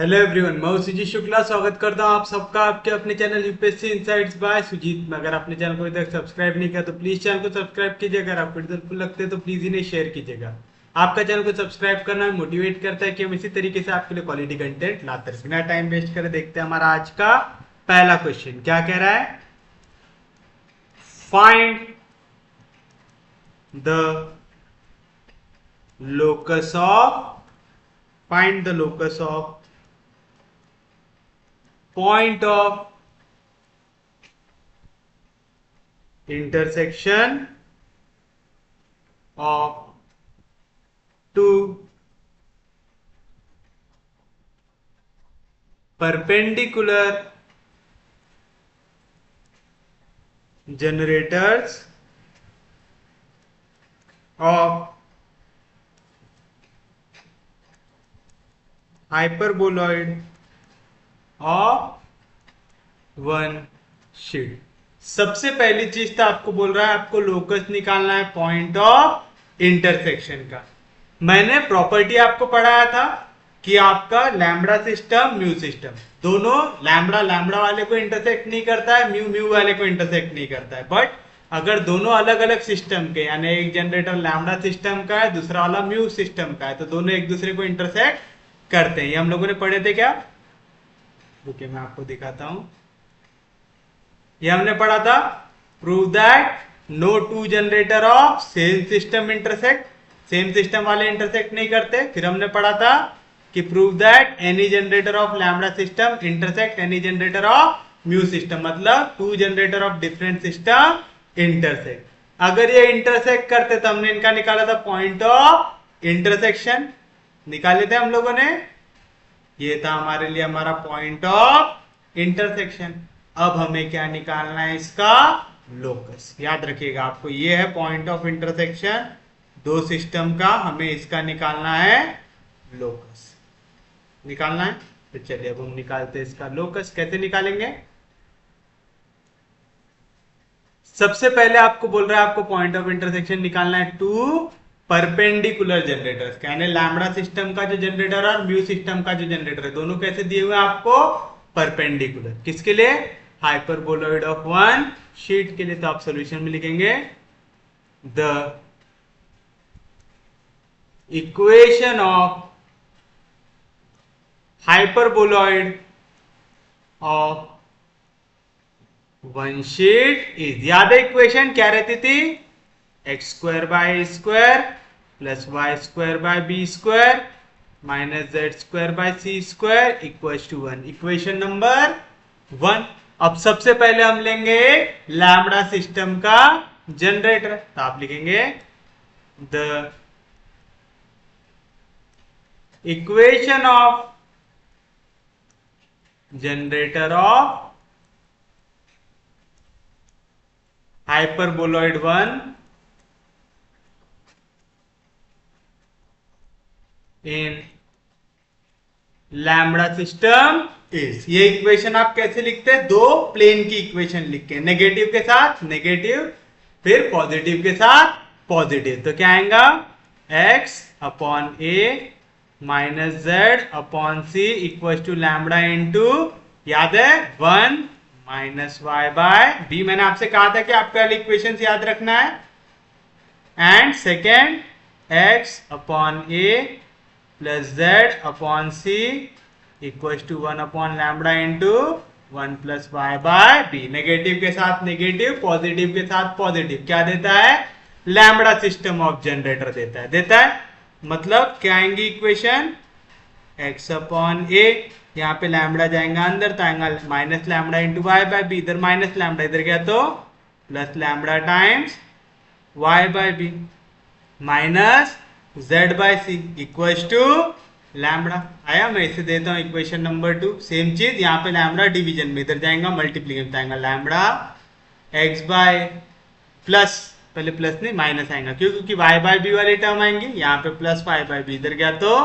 Hello everyone, मैं हूं सुजीत शुक्ला। स्वागत करता हूं आप सबका आपके अपने channel UPSC insights by Sujeet में। अगर आपने चैनल को अभी तक सब्सक्राइब नहीं किया तो प्लीज चैनल को सब्सक्राइब कीजिए। अगर आपको हेल्पफुल लगते हैं तो प्लीज इन्हें शेयर कीजिएगा। आपका चैनल को सब्सक्राइब करना मोटिवेट करता है कि हम इसी तरीके से आपके लिए क्वालिटी कंटेंट लाते हैं। बिना टाइम वेस्ट करे देखते हैं हमारा आज का पहला क्वेश्चन क्या कह रहा है। Find the locus of find the locus of point of intersection of two perpendicular generators of hyperboloid of one sheet. सबसे पहली चीज तो आपको बोल रहा है आपको लोकस निकालना है पॉइंट ऑफ इंटरसेक्शन का। मैंने प्रॉपर्टी आपको पढ़ाया था कि आपका लैम्बडा सिस्टम म्यू सिस्टम दोनों लैम्बडा लैम्बडा वाले को इंटरसेक्ट नहीं करता है, म्यू म्यू वाले को इंटरसेक्ट नहीं करता है। बट अगर दोनों अलग अलग सिस्टम के यानी एक जनरेटर लैम्बडा सिस्टम का है दूसरा वाला म्यू सिस्टम का है तो दोनों एक दूसरे को इंटरसेक्ट करते हैं। ये हम लोगों ने पढ़े थे क्या? रुकिए मैं आपको दिखाता हूं। ये हमने पढ़ा था prove that no two generator of same system intersect. Same system वाले इंटरसेक्ट नहीं करते। फिर हमने पढ़ा था कि prove that any generator of lambda system intersect any generator of mu system, मतलब two generator of different system intersect. अगर ये इंटरसेक्ट करते तो हमने इनका निकाला था पॉइंट ऑफ इंटरसेक्शन, निकाले थे हम लोगों ने। ये था हमारे लिए हमारा पॉइंट ऑफ इंटरसेक्शन। अब हमें क्या निकालना है? इसका लोकस। याद रखिएगा आपको ये है पॉइंट ऑफ इंटरसेक्शन दो सिस्टम का, हमें इसका निकालना है लोकस। निकालना है तो चलिए अब हम निकालते हैं इसका लोकस। कैसे निकालेंगे? सबसे पहले आपको बोल रहा है आपको पॉइंट ऑफ इंटरसेक्शन निकालना है टू परपेंडिकुलर जनरेटर्स, यानी लैम्बडा सिस्टम का जो जनरेटर और म्यू सिस्टम का जो जनरेटर है दोनों कैसे दिए हुए हैं आपको? परपेंडिकुलर। किसके लिए? हाइपरबोलॉइड ऑफ वन शीट के लिए। तो आप सॉल्यूशन में लिखेंगे the equation of hyperboloid of one sheet is, याद है इक्वेशन क्या रहती थी? X square by square plus y square by b square minus z square by c square equal to one. Equation number one. अब सबसे पहले हम लेंगे लैम्बडा सिस्टम का जनरेटर, तो आप लिखेंगे the equation of generator of hyperboloid one in lambda system is. ये इक्वेशन आप कैसे लिखते हैं? दो प्लेन की इक्वेशन लिख के, नेगेटिव के साथ नेगेटिव फिर पॉजिटिव के साथ पॉजिटिव। तो क्या आएगा? x upon a minus z upon c equal to lambda into, याद है, one minus y by b. मैंने आपसे कहा था कि आपको पहले इक्वेशन याद रखना है। And second x upon a plus z upon c equal to one upon lambda into one plus y by b. Negative के साथ नेगेटिव पॉजिटिव के साथ पॉजिटिव क्या देता है? लैम्बडा सिस्टम ऑफ जनरेटर देता है। मतलब क्या आएंगी इक्वेशन? x अपॉन ए, यहाँ पे लैम्बडा जाएगा अंदर तो आएगा minus lambda into y by b. इधर माइनस लैम्बडा इधर गया तो plus lambda times y by b minus z by c equal to lambda. आया? मैं इसे देता हूं इक्वेशन नंबर टू। सेम चीज यहाँ पे लैम्बडा डिवीजन में, इधर जाएगा मल्टीप्लीकेशन आएगा लैम्बडा x बाय प्लस, पहले प्लस नहीं माइनस आएगा क्योंकि y बाय बी वाली टर्म आएंगी। यहाँ पे प्लस वाई बाय बी, इधर गया तो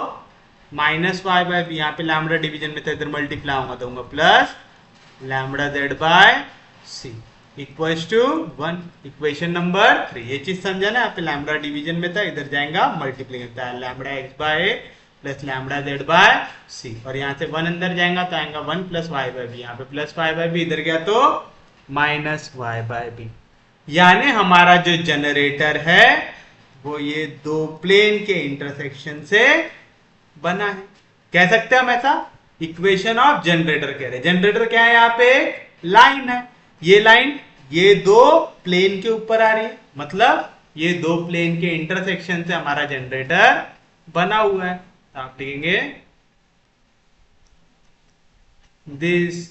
माइनस वाई बाय बी, यहाँ पे लैम्बडा डिवीजन में था इधर मल्टीप्लाई होगा दूंगा plus lambda z by c equals to one. Equation number three. ये चीज समझा ना? यहाँ पे लैम्बडा डिवीजन में था इधर जाएगा मल्टीप्लीकेशन था lambda x by plus lambda z by c, और यहाँ से 1 अंदर जाएगा तो आएगा 1 प्लस वाई बाय बी, यहाँ पे प्लस वाई बाय बी इधर गया तो माइनस वाई बाय बी। यानी हमारा जो जनरेटर है वो ये दो प्लेन के इंटरसेक्शन से बना है। कह सकते हैं हम ऐसा, इक्वेशन ऑफ जनरेटर कह रहे हैं। जनरेटर क्या है, यहाँ पे एक लाइन है, ये लाइन ये दो प्लेन के ऊपर आ रही है, मतलब ये दो प्लेन के इंटरसेक्शन से हमारा जनरेटर बना हुआ है। तो आप लिखेंगे this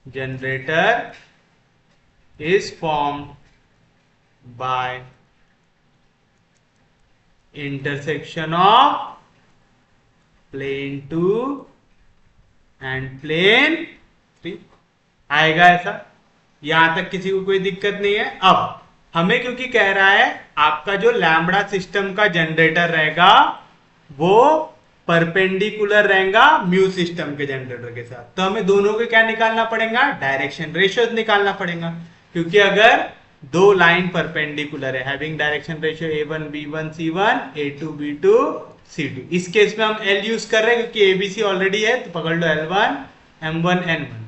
generator is formed by intersection of plane 2 and plane 3। आएगा ऐसा, यहां तक किसी को कोई दिक्कत नहीं है। अब हमें क्योंकि कह रहा है आपका जो लैम्बडा सिस्टम का जनरेटर रहेगा वो परपेंडिकुलर रहेगा म्यू सिस्टम के जनरेटर के साथ, तो हमें दोनों के क्या निकालना पड़ेगा, डायरेक्शन रेशियो निकालना पड़ेगा। क्योंकि अगर दो लाइन परपेंडिकुलर है having direction ratio a1 b1 c1 a2 b2 c2, इस केस में हम L यूज कर रहे हैं क्योंकि ABC ऑलरेडी है, तो पकड़ लो L1 m1 n1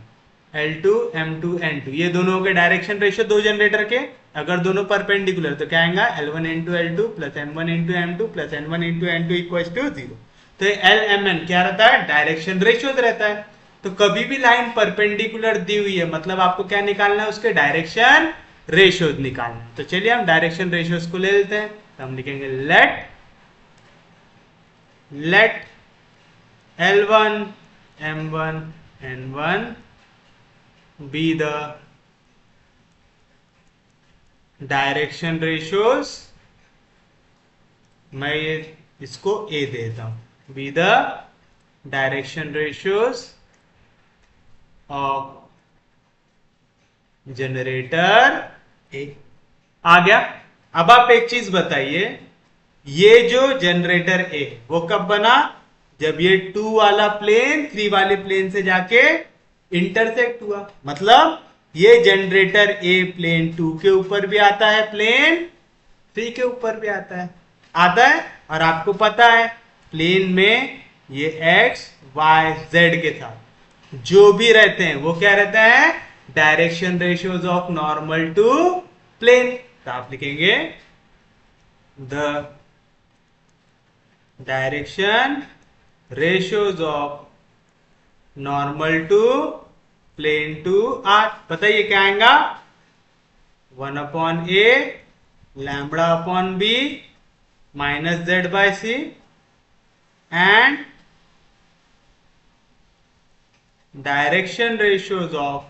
L2 m2 n2, ये दोनों के डायरेक्शन रेशियो दो जनरेटर के अगर दोनों परपेंडिकुलर तो क्या आएगा L1 into L2 plus m1 into m2 plus n1 into n2 equals to 0। तो LMN क्या रहता है, डायरेक्शन रेशियो रहता है। तो कभी भी लाइन परपेंडिकुलर दी हुई है मतलब आपको क्या निकालना है, उसके डायरेक्शन रेशियोज निकालना है। तो चलिए हम डायरेक्शन रेशियोज को ले लेते हैं। तो हम लिखेंगे let L1 m1 n1 be the direction ratios, मैं इसको A देता हूं, be the direction ratios of generator A। आ गया। अब आप एक चीज बताइए, ये जो जनरेटर A वो कब बना, जब ये 2 वाला प्लेन 3 वाले प्लेन से जाके इंटरसेक्ट हुआ। मतलब ये जनरेटर A प्लेन 2 के ऊपर भी आता है, प्लेन 3 के ऊपर भी आता है। और आपको पता है प्लेन में ये x y z के साथ जो भी रहते हैं वो क्या रहते हैं, direction ratios of normal to plane. तो आप लिखेंगे the direction ratios of normal to plane two r. बताइए क्या आएगा, 1/a lambda upon b minus z by c and direction ratios of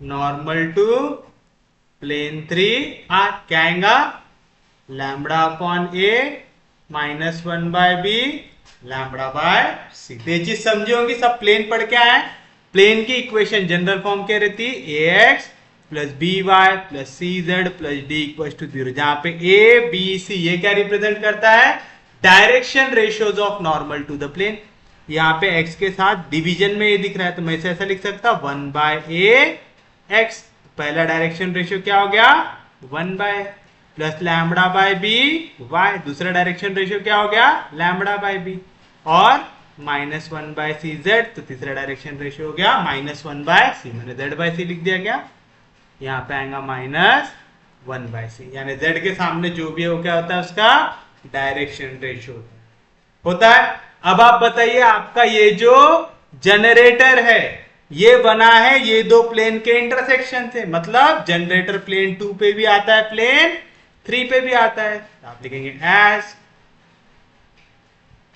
normal to plane 3 r. क्या आएगा, lambda upon a minus 1 by b lambda by c. ये चीज समझी होंगी, सब प्लेन पढ़ के आए। प्लेन की इक्वेशन जनरल फॉर्म क्या रहती है, ax plus b y plus c z plus d equal to 0, जहां पे ए बी सी ये क्या रिप्रेजेंट करता है, direction ratios of normal to the plane. यहाँ पे x के साथ डिवीजन में ये दिख रहा है तो मैं इसे ऐसा लिख सकता 1 बाय ए एक्स। पहला डायरेक्शन रेशियो क्या हो गया 1 by plus lambda by b y, दूसरा डायरेक्शन रेशियो क्या हो गया लैम्बडा बाय बी, और माइनस 1 बाय सी जेड, तो तीसरा डायरेक्शन रेशियो हो गया माइनस 1 बाय सी, मैंने जेड बाय सी लिख दिया। क्या यहाँ पे आएगा माइनस 1 बाय सी, यानी जेड के सामने जो भी है वो क्या होता है, उसका डायरेक्शन रेशियो होता है। अब आप बताइए आपका ये जो जनरेटर है ये बना है ये दो प्लेन के इंटरसेक्शन से, मतलब जनरेटर प्लेन 2 पे भी आता है, प्लेन 3 पे भी आता है। तो आप लिखेंगे as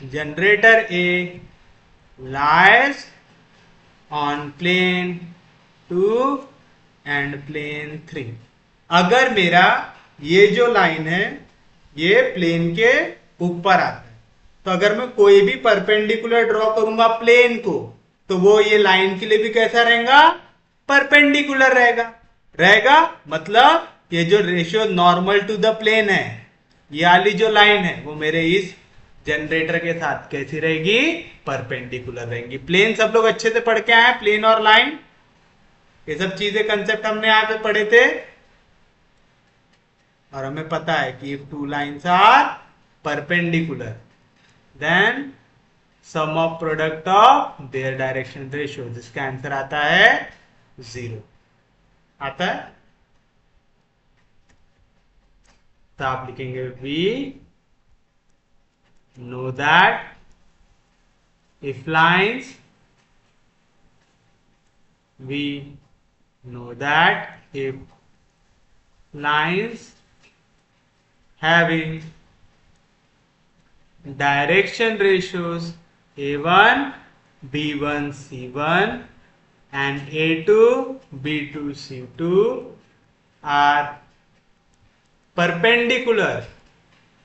generator a lies on plane 2 and plane 3। अगर मेरा ये जो लाइन है ये प्लेन के ऊपर आता है, तो अगर मैं कोई भी परपेंडिकुलर ड्रॉ करूंगा प्लेन को, तो वो ये लाइन के लिए भी कैसा रहेगा, परपेंडिकुलर रहेगा। मतलब ये जो ratio normal to the plane है, ये वाली जो लाइन है वो मेरे इस जनरेटर के साथ कैसी रहेगी, परपेंडिकुलर रहेगी। प्लेन सब लोग अच्छे से पढ़ के आए, प्लेन और लाइन ये सब चीजें कंसेप्ट हमने यहाँ पे पढ़े थे, और हमें पता है कि if two lines are perpendicular, then sum of product of their direction ratios, इसका आंसर आता है 0। आता है, तो आप लिखेंगे we know that if lines, we know that if lines having direction ratios A1, B1, C1 and A2, B2, C2 are perpendicular,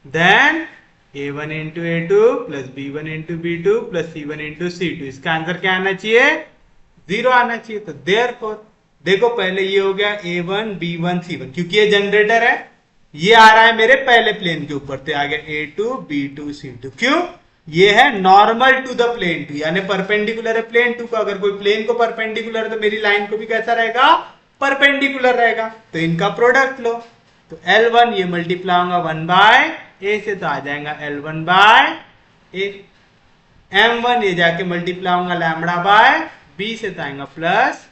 then A1 into A2 plus B1 into B2 plus C1 into C2, इसका answer क्या आना चाहिए? 0 आना चाहिए। तो therefore देखो पहले ये हो गया A1, B1, C1, क्योंकि ये जनरेटर है, ये आ रहा है मेरे पहले प्लेन के ऊपर, तो आ गया A2, B2, C2। क्यों? ये है normal to the plane two, यानी परपेंडिकुलर है प्लेन टू को। अगर कोई प्लेन को परपेंडिकुलर है तो मेरी लाइन को भी कैसा रहेगा? परपेंडिकुलर रहेगा। तो इनका प्रोडक्ट लो, तो L1 ये मल्टीप्लाई होगा 1 बाय ए से, तो आ जाएगा L1 बाय ए। M1 ये जाके मल्टीप्लाई होगा लैम्बडा बाय बी से, तो आएगा plus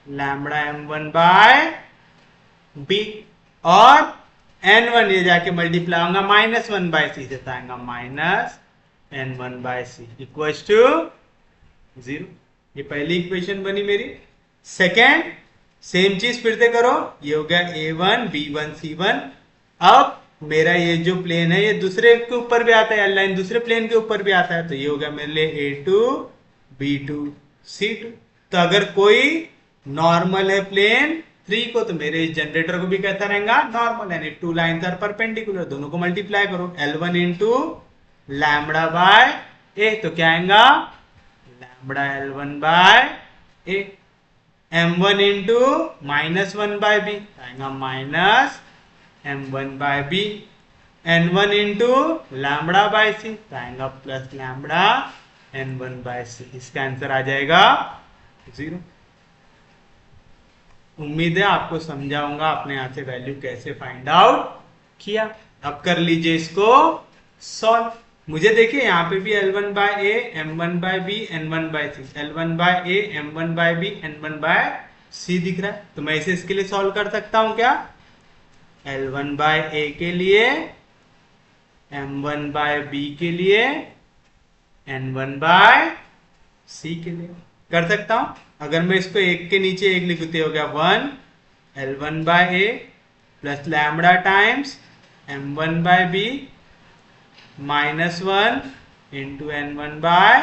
lambda M1 by b. और N1 ये जाके मल्टीप्लाई होगा -1 बाय सी से, तो आएगा minus N1 by c equals to 0। ये पहली इक्वेशन बनी मेरी। सेकेंड सेम चीज फिर से करो, ये हो गया A1, B1, C1। अब मेरा ये जो प्लेन है ये दूसरे के ऊपर भी आता है, लाइन दूसरे प्लेन के ऊपर भी आता है, तो ये हो गया मेरे लिए A2, B2, C2। तो अगर कोई नॉर्मल है प्लेन 3 को, तो मेरे इस जनरेटर को भी कैसा रहेगा? नॉर्मल, यानी 2 लाइन्स आर परपेंडिकुलर, दोनों को मल्टीप्लाई करो L1 इंटू लैम्बडा बाय ए, तो क्या आएगा? Lambda L1 by a. M1 into -1 by b, आएगा minus M1 by b. N1 into lambda by c, आएगा प्लस लैम्बडा N1 बाय सी। इसका आंसर आ जाएगा 0। उम्मीद है आपको समझाऊंगा आपने यहां से वैल्यू कैसे फाइंड आउट किया। अब कर लीजिए इसको सॉल्व। मुझे देखिए यहाँ पे भी L1 by a, M1 by b, N1 by c, L1 by a, M1 by b, N1 by c दिख रहा है, तो मैं इसे इसके लिए सॉल्व कर सकता हूं क्या? L1 बाय ए के लिए, M1 बाय बी के लिए, N1 बाय सी के लिए कर सकता हूं। अगर मैं इसको एक के नीचे एक लिखते हो गया 1 L1 by a plus lambda times M1 by b -1 into N1 by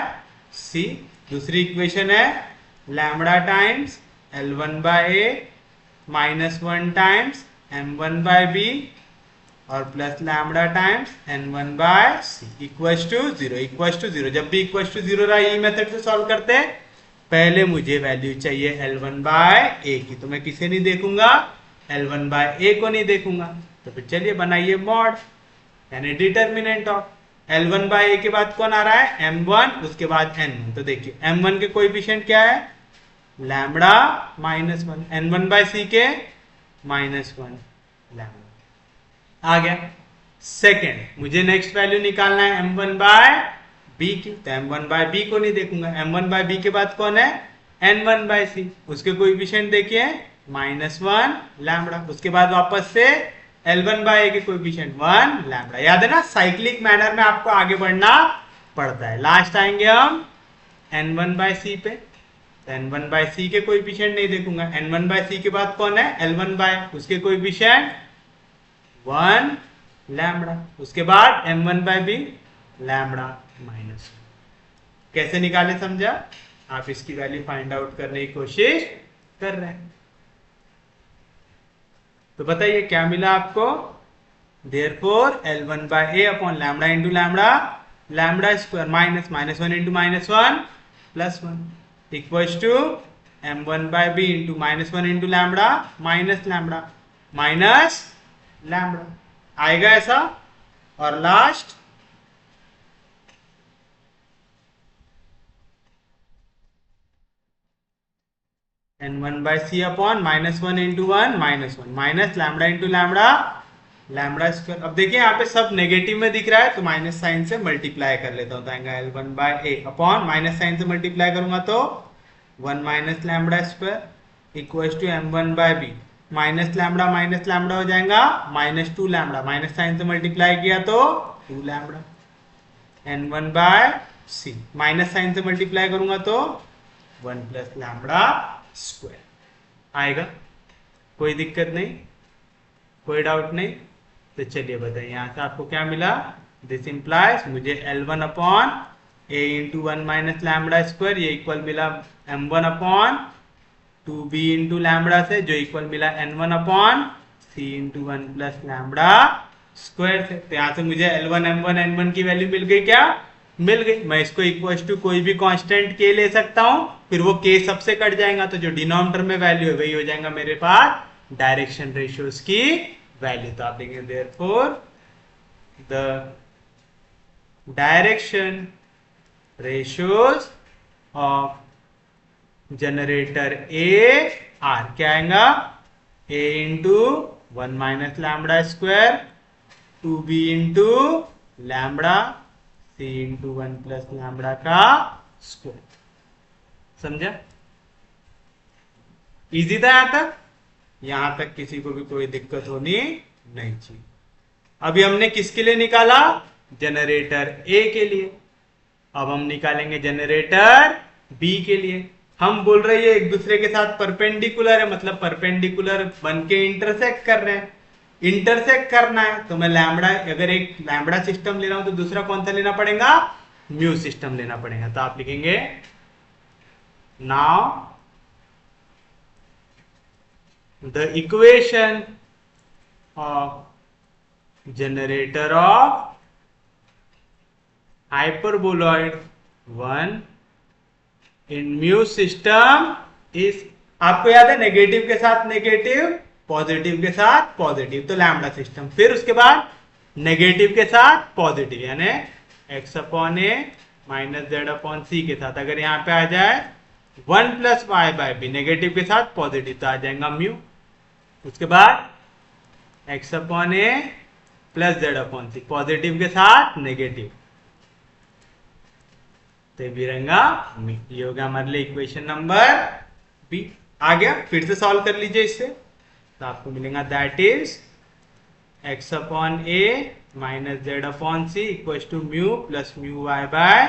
c. दूसरी इक्वेशन है lambda times L1 by a -1 times M1 by b और plus lambda times N1 by c equals to 0। जब भी equals to 0 रहा, ये method से solve करते हैं। पहले मुझे वैल्यू चाहिए L1 बाय ए की, तो मैं किसे नहीं देखूंगा? L1 बाय ए को नहीं देखूंगा। तो फिर चलिए बनाइए मॉड, यानी डिटर्मिनेंट ऑफ L1 बाय ए के बाद कौन आ रहा है? M1, उसके बाद N1। तो देखिए M1 के कोएफिशिएंट क्या है? लैम्बडा -1, N1 बाय सी के -1 लैम्बडा आ गया। सेकेंड मुझे नेक्स्ट वैल्यू निकालना है M1 बाय बी की, तो M1 बाय बी को नहीं देखूंगा। M1 बाय बी के बाद कौन है? N1 बाय सी, उसके कोएफिशिएंट देखिए -1 लैम्बडा, उसके बाद वापस से L1 बाय ए के कोएफिशिएंट 1 लैम्बडा। याद है ना, साइक्लिक मैनर में आपको आगे बढ़ना पड़ता है। लास्ट आएंगे हम N1 बाय सी पे, तो N1 बाय सी के कोएफिशिएंट नहीं देखूंगा। N1 बाय सी के बाद कौन है? L1 बाय, उसके कोएफिशिएंट 1 लैम्बडा, उसके बाद M1 बाय बी लैम्बडा -1। कैसे निकाले समझा? आप इसकी वैल्यू फाइंड आउट करने की कोशिश कर रहे हैं। तो बताइए क्या मिला आपको? Therefore L1 by a upon lambda into lambda, lambda square -1 into -1 plus 1 equals to M1 by b into -1 into lambda minus lambda minus lambda आएगा ऐसा। और last N1 by c upon -1 into 1 -1 minus lambda into lambda lambda square. अब देखिए यहाँ पे सब negative में दिख रहा है तो माइनस साइन से मल्टीप्लाई कर लेता हूँ, तो आएगा L1 by a upon minus sign से मल्टीप्लाई करूंगा तो 1 minus lambda square equal to m1 by b. Minus lambda हो जाएगा -2 लैम्बडा, माइनस साइन से मल्टीप्लाई किया तो 2 lambda n1 by c. Minus sign से मल्टीप्लाई करूंगा तो 1 प्लस लैम्बडा स्क्वायर आएगा। कोई दिक्कत नहीं, कोई डाउट नहीं। तो चलिए बताइए यहाँ से आपको क्या मिला। दिस इंप्लाइज मुझे L1 upon a into 1 minus lambda square, ये इक्वल मिला m1 upon 2b into lambda से, जो इक्वल मिला n1 upon c into 1 plus lambda square से। तो यहाँ से मुझे L1 m1 n1 की वैल्यू मिल गई, क्या मिल गई। मैं इसको इक्वल टू कोई भी कांस्टेंट k ले सकता हूँ, फिर वो k सबसे कट जाएगा तो जो डिनोमिनेटर में वैल्यू है वही हो जाएगा मेरे पास डायरेक्शन रेशियोज की वैल्यू। तो आप देखेंगे therefore the direction ratios of generator A R क्या आएगा, a into 1 minus lambda square 2b into lambda c into 1 plus lambda का स्क्वायर। समझा, इजी था यहां तक। यहां तक किसी को भी कोई दिक्कत होनी नहीं चाहिए। अभी हमने किसके लिए निकाला, जनरेटर ए के लिए। अब हम निकालेंगे जनरेटर बी के लिए। हम बोल रहे हैं एक दूसरे के साथ परपेंडिकुलर है, मतलब परपेंडिकुलर बन के इंटरसेक्ट कर रहे हैं। इंटरसेक्ट करना है तो मैं लैम्बडा, अगर एक लैम्बडा सिस्टम ले रहा हूं तो दूसरा कौन सा लेना पड़ेगा, म्यू सिस्टम लेना पड़ेगा। तो आप लिखेंगे now the equation of generator of hyperboloid 1 in mu system is, आपको याद है नेगेटिव के साथ नेगेटिव, पॉजिटिव के साथ पॉजिटिव, तो लैम्बडा सिस्टम। फिर उसके बाद नेगेटिव के साथ पॉजिटिव यानी x upon a minus z upon c के साथ। अगर यहाँ पे आ जाए 1 plus y by b, negative के साथ पॉजिटिव, तो आ जाएगा म्यू। उसके बाद x upon a plus z upon C, positive के साथ नेगेटिव, तो भी रहेगा म्यू। ये हो गया हमारे लिए इक्वेशन नंबर बी। आ गया, फिर से सॉल्व कर लीजिए इससे, तो आपको मिलेगा that is x upon a minus z upon c equal to mu plus mu y by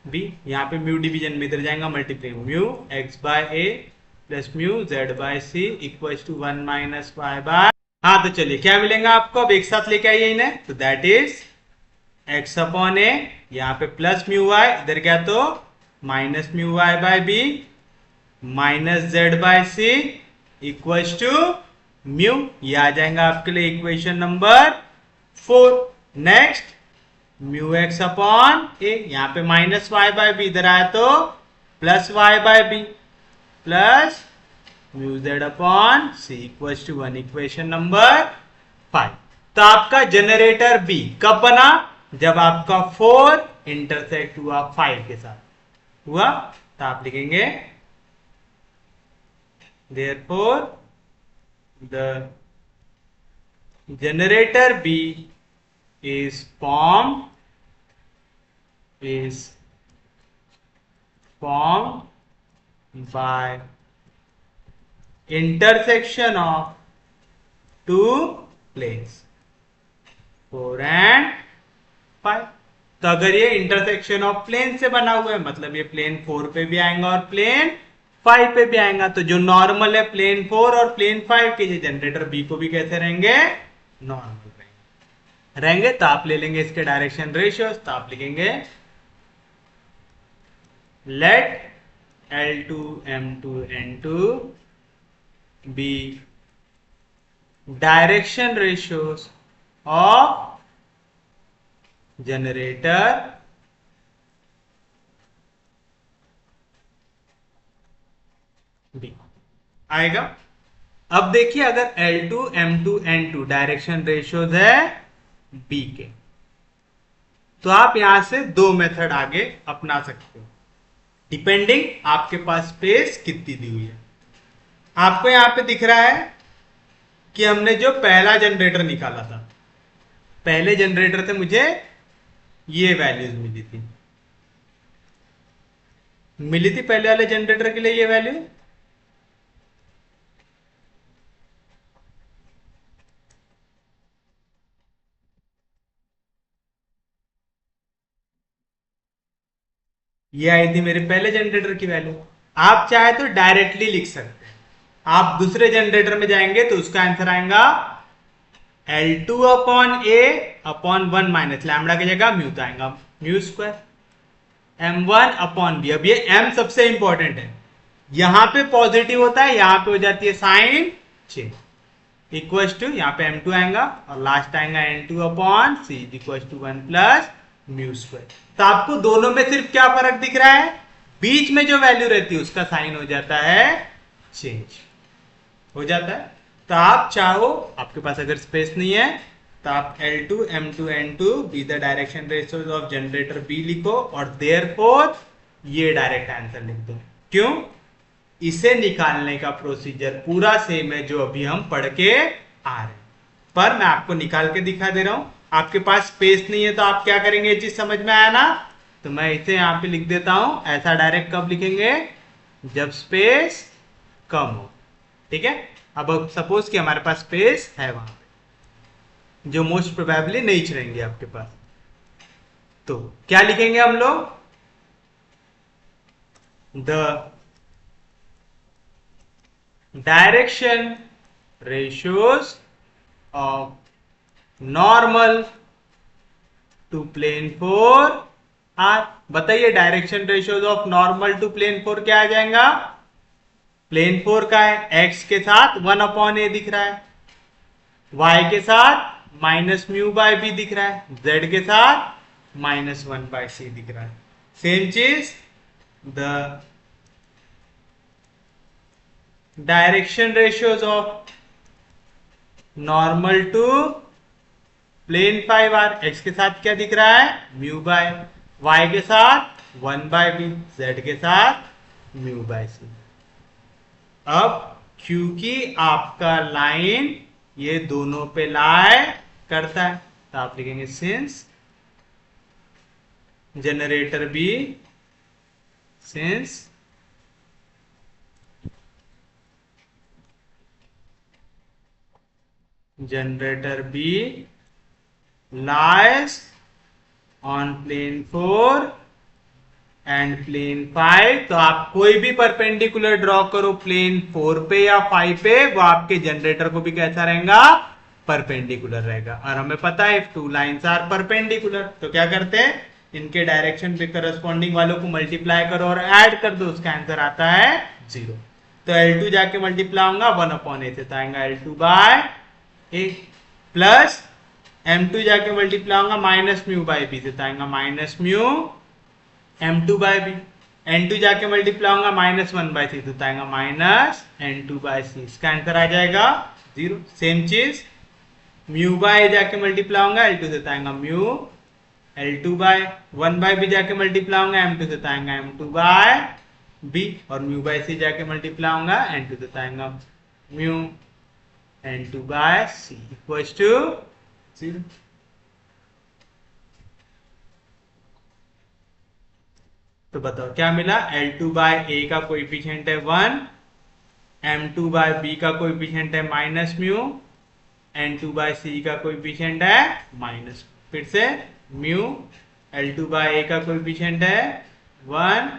b. यहाँ पे म्यू डिवीजन में इधर जाएगा multiply, mu x by a plus mu z by c equal to 1 minus y by. हाँ तो चलिए क्या मिलेगा आपको, अब एक साथ लेके आइए इन्हें, तो that is x upon a, यहाँ पे प्लस म्यू वाई, इधर क्या तो minus mu y by b minus z by c equal to mu. ये आ जाएगा आपके लिए equation number 4। Next mu x upon a, यहाँ पे माइनस वाई बाय बी, इधर आया तो plus y by b plus mu z upon c equal to 1, equation number 5। तो आपका जनरेटर बी कब बना, जब आपका 4 इंटरसेक्ट हुआ 5 के साथ हुआ। तो आप लिखेंगे therefore the generator B is formed by intersection of two planes 4 and 5। तो अगर ये इंटरसेक्शन ऑफ प्लेन से बना हुआ है मतलब ये प्लेन 4 पे भी आएगा और प्लेन 5 पे भी आएगा। तो जो नॉर्मल है प्लेन 4 और प्लेन 5 के, ये जनरेटर बी को भी कैसे रहेंगे, नॉर्मल रहेंगे। तो आप ले लेंगे इसके डायरेक्शन रेशियोज, तो आप लिखेंगे let L2 M2 N2 be direction ratios of generator b आएगा। अब देखिए अगर L2 M2 N2 direction ratios है बी के, तो आप यहां से 2 मेथड आगे अपना सकते हो, डिपेंडिंग आपके पास स्पेस कितनी दी हुई है। आपको यहां पे दिख रहा है कि हमने जो पहला जनरेटर निकाला था पहले जनरेटर से मुझे ये वैल्यूज मिली थी पहले वाले जनरेटर के लिए ये वैल्यू। ये आई थी मेरे पहले जनरेटर की वैल्यू। आप चाहे तो डायरेक्टली लिख सकते हैं। आप दूसरे जनरेटर में जाएंगे तो उसका आंसर आएगा L2 अपॉन ए अपॉन 1 माइनस लैम्बडा की जगह म्यू तो आएगा mu square M1 upon B. अब ये M सबसे इंपॉर्टेंट है, यहां पे पॉजिटिव होता है, यहां पे हो जाती है साइन चेंज इक्वल टू, यहां पे M2 आएगा और लास्ट आएगा N2 upon c equal to 1 plus mu square. तो आपको दोनों में सिर्फ क्या फर्क दिख रहा है, बीच में जो वैल्यू रहती है उसका साइन हो जाता है चेंज हो जाता है। तो आप चाहो, आपके पास अगर स्पेस नहीं है तो आप L2 M2 N2 be the direction ratios of generator b लिखो और देयरफॉर ये डायरेक्ट आंसर लिख दो। क्यों, इसे निकालने का प्रोसीजर पूरा सेम है जो अभी हम पढ़ के आ रहे हैं, पर मैं आपको निकाल के दिखा दे रहा हूं। आपके पास स्पेस नहीं है तो आप क्या करेंगे, ये चीज समझ में आया ना, तो मैं इसे यहां पे लिख देता हूं। ऐसा डायरेक्ट कब लिखेंगे, जब स्पेस कम हो। ठीक है, अब सपोज कि हमारे पास स्पेस है वहां पे, जो मोस्ट प्रोबेबली नहीं चलेंगे आपके पास, तो क्या लिखेंगे हम लोग, the direction ratios of normal to plane 4 are. बताइए direction ratios of normal to plane 4 क्या आ जाएगा, प्लेन 4 का है, x के साथ 1 अपॉन ए दिख रहा है, y के साथ माइनस म्यू बाय बी दिख रहा है, z के साथ माइनस 1 बाय सी दिख रहा है। सेम चीज, the direction ratios of normal to plane 5 are, x के साथ क्या दिख रहा है, म्यू बाय, y के साथ 1 बाय बी, z के साथ म्यू बाय सी। अब क्योंकि आपका लाइन ये दोनों पे लाई करता है तो आप लिखेंगे since generator b, since generator b lies on plane 4 and plane 5। तो आप कोई भी परपेंडिकुलर ड्रॉ करो प्लेन 4 पे या 5 पे, वो आपके जनरेटर को भी कैसा रहेगा, परपेंडिकुलर रहेगा। और हमें पता है टू लाइंस आर परपेंडिकुलर, तो क्या करते हैं, इनके डायरेक्शन पे करस्पॉन्डिंग वालों को मल्टीप्लाई करो और ऐड कर दो, उसका आंसर आता है 0। तो L2 जाके मल्टीप्लाई होगा 1 अपॉन ए से, तो आएगा L2 by a, plus M2 जाके मल्टीप्लाई होगा माइनस म्यू बाय बी से, तो आएगा minus mu M2 by B. N2 जाके मल्टीप्लाई होगा माइनस 1 बाय सी, तो आएगा माइनस N2 बाय सी, इसका आंसर आ जाएगा 0। सेम चीज म्यू बाय जाके मल्टीप्लाई होगा L2 से, तो आएगा mu L2 by 1 by b जाके मल्टीप्लाई होगा M2 से, तो आएगा M2 बाय बी, और म्यू बाय सी जाके मल्टीप्लाई होगा N2 से, तो आएगा mu N2 by c equals to 0। तो बताओ क्या मिला, L2 बाय ए का कोएफिशिएंट है 1, M2 बाय बी का कोएफिशिएंट है माइनस म्यू, N2 बाय सी का कोएफिशिएंट है माइनस, फिर से म्यू, L2 बाय ए का कोएफिशिएंट है 1,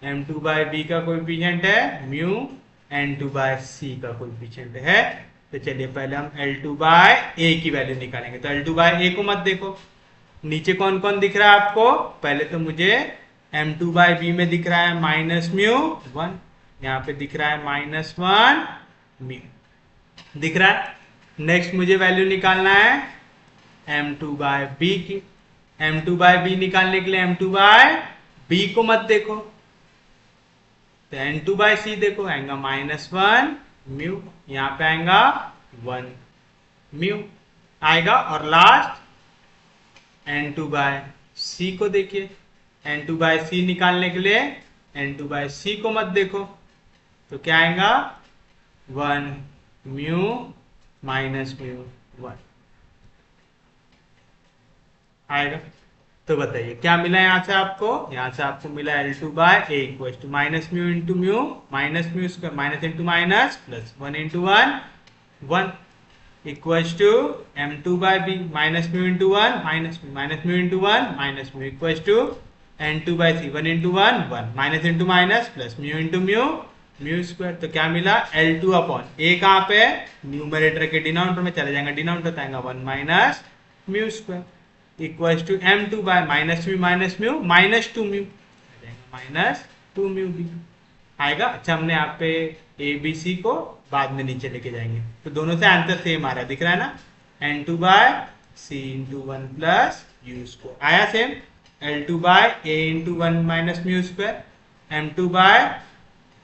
M2 बाय बी का कोएफिशिएंट है म्यू, N2 बाय सी का कोएफिशिएंट है। तो चलिए पहले हम L2 बाय ए की वैल्यू निकालेंगे। तो L2 बाय ए को मत देखो, नीचे कौन कौन दिख रहा है आपको, पहले तो मुझे M2 बाय बी में दिख रहा है माइनस म्यू 1, यहाँ पे दिख रहा है माइनस 1 म्यू दिख रहा है। नेक्स्ट मुझे वैल्यू निकालना है M2 बाय बी की। M2 बाय बी निकालने के लिए M2 बाय बी को मत देखो, तो N2 बाय सी देखो, आएगा माइनस 1 म्यू, यहाँ पे आएगा 1 म्यू आएगा, और लास्ट N2 बाय सी को देखिए, N2 बाय सी निकालने के लिए N2 बाय सी को मत देखो, तो क्या आएगा 1 म्यू माइनस म्यू 1। आएगा। तो बताइए क्या मिला यहाँ से आपको, यहाँ से आपको मिला L2 by a equal to minus mu into mu minus mu square minus into minus plus 1 into 1 1 equals to m2 by b minus mu into 1 minus mu into 1 minus mu equals to n2 by c 1 into 1 1 minus into minus plus mu into mu mu square. तो क्या मिला L2 upon ए कहाँ पे है, numerator के denominator में चले जाएंगे, डिनोमिनेटर आएगा 1 minus mu square equals to m2 by minus mu minus 2 mu minus 2 mu भी आएगा। अच्छा हमने यहाँ पे ए बी सी को बाद में नीचे लेके जाएंगे, तो दोनों से आंसर सेम आ रहा है, दिख रहा है ना, n2 by c into 1 plus u square आया same, L2 by a into 1 minus mu square m2 by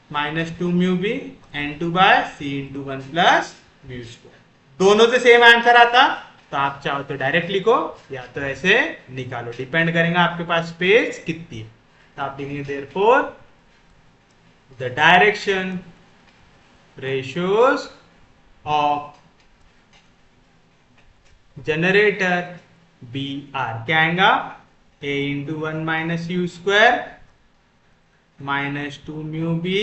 minus 2 mu b n2 by c into 1 plus mu square, दोनों से सेम आंसर आता। तो आप चाहो तो डायरेक्ट लिखो या तो ऐसे निकालो, डिपेंड करेगा आपके पास स्पेस कितनी है। तो आप लिखेंगे therefore the direction ratios of generator B R क्या आएगा, a into 1 minus u square minus 2 mu b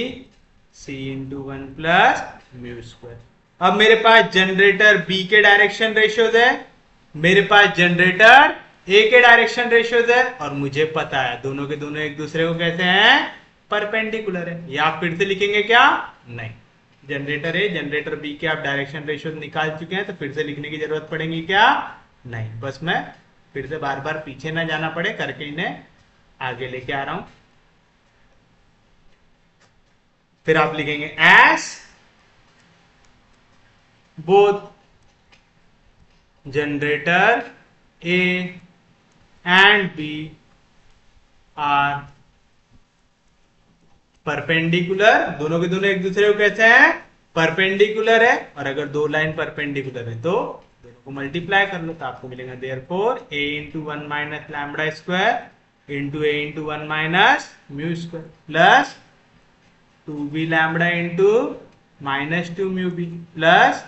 c into 1 plus mu square. अब मेरे पास जनरेटर बी के डायरेक्शन रेशियोज है, मेरे पास जनरेटर ए के डायरेक्शन रेशियोज है, और मुझे पता है दोनों के दोनों एक दूसरे को कैसे हैं, परपेंडिकुलर है। या आप फिर से लिखेंगे क्या, नहीं, जनरेटर ए जनरेटर बी के आप डायरेक्शन रेशियो निकाल चुके हैं, तो फिर से लिखने की जरूरत पड़ेगी क्या, नहीं, बस मैं फिर से बार बार पीछे ना जाना पड़े करके इन्हें आगे लेके आ रहा हूं। फिर आप लिखेंगे as both generator a and b are perpendicular, दोनों के दोनों एक दूसरे को कैसे हैं, परपेंडिकुलर है, और अगर दो लाइन परपेंडिकुलर है तो दोनों को मल्टीप्लाई कर लो, तो आपको मिलेगा therefore a into 1 minus lambda square into a into 1 minus mu square plus 2b lambda into minus 2 mu b plus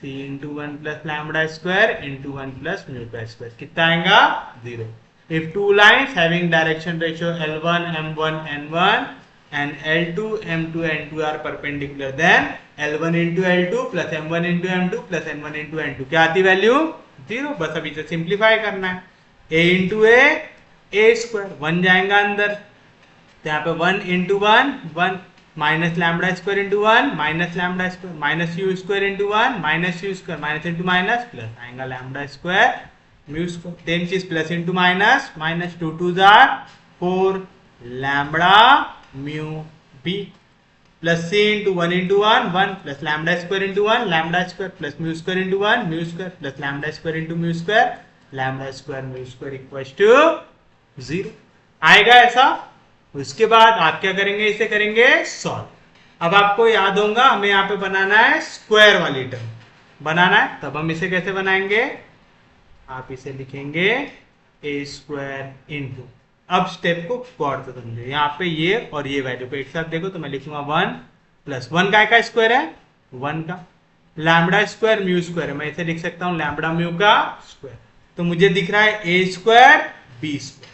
c into 1 plus lambda square into 1 plus mu square, कितना आएगा 0। If two lines having direction ratio L1 M1 N1 and L2 M2 N2 are perpendicular, then L1 into L2 plus M1 into M2 plus N1 into N2 क्या आती value 0। बस अभी से simplify करना है, a into a square 1 जाएगा अंदर, तो यहाँ पे 1 into 1 1 minus lambda square into 1 minus lambda square minus u square into 1 minus u square minus into minus plus आएगा lambda square mu square, same चीज plus into minus minus 2 2 4 lambda mu b plus c into 1 into 1 1 plus lambda square into 1 lambda square plus mu square into 1 mu square plus lambda square into mu square mu square equals to 0 आएगा ऐसा। उसके बाद आप क्या करेंगे, इसे करेंगे solve. अब आपको याद होगा हमें यहाँ पे बनाना है स्क्वायर वाली टर्म बनाना है, तब हम इसे कैसे बनाएंगे, आप इसे लिखेंगे ए स्क्वायर इंटू, अब स्टेप को गौर से समझो, यहाँ पे ये और ये वैल्यू पे एक साथ देखो, तो मैं लिखूंगा 1 प्लस 1 का स्क्वायर है 1 का, लैम्बडा स्क्वायर म्यू स्क्वायर है, मैं इसे लिख सकता हूँ लैम्बडा म्यू का स्क्वायर, तो मुझे दिख रहा है a square b square,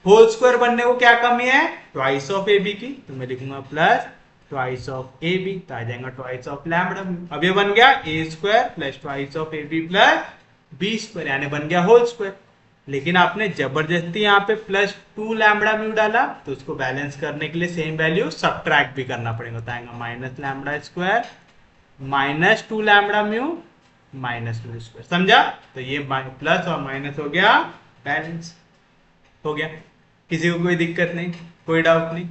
whole square बनने को क्या कमी है, ट्वाइस ऑफ ए बी की, तो मैं लिखूंगा plus twice of a b, तो आ जाएगा ट्वाइस ऑफ लैम्बडा म्यू। अब ये बन गया a square plus twice of a b plus b square, यानी बन गया होल स्क्वायर। लेकिन आपने जबरदस्ती यहाँ पे प्लस 2 लैम्बडा म्यू डाला, तो उसको बैलेंस करने के लिए सेम वैल्यू सब्ट्रैक्ट भी करना पड़ेगा, तो आएगा minus lambda square minus 2 lambda mu minus mu square, समझा। तो ये प्लस और माइनस हो गया बैलेंस, हो गया, किसी को कोई दिक्कत नहीं, कोई डाउट नहीं।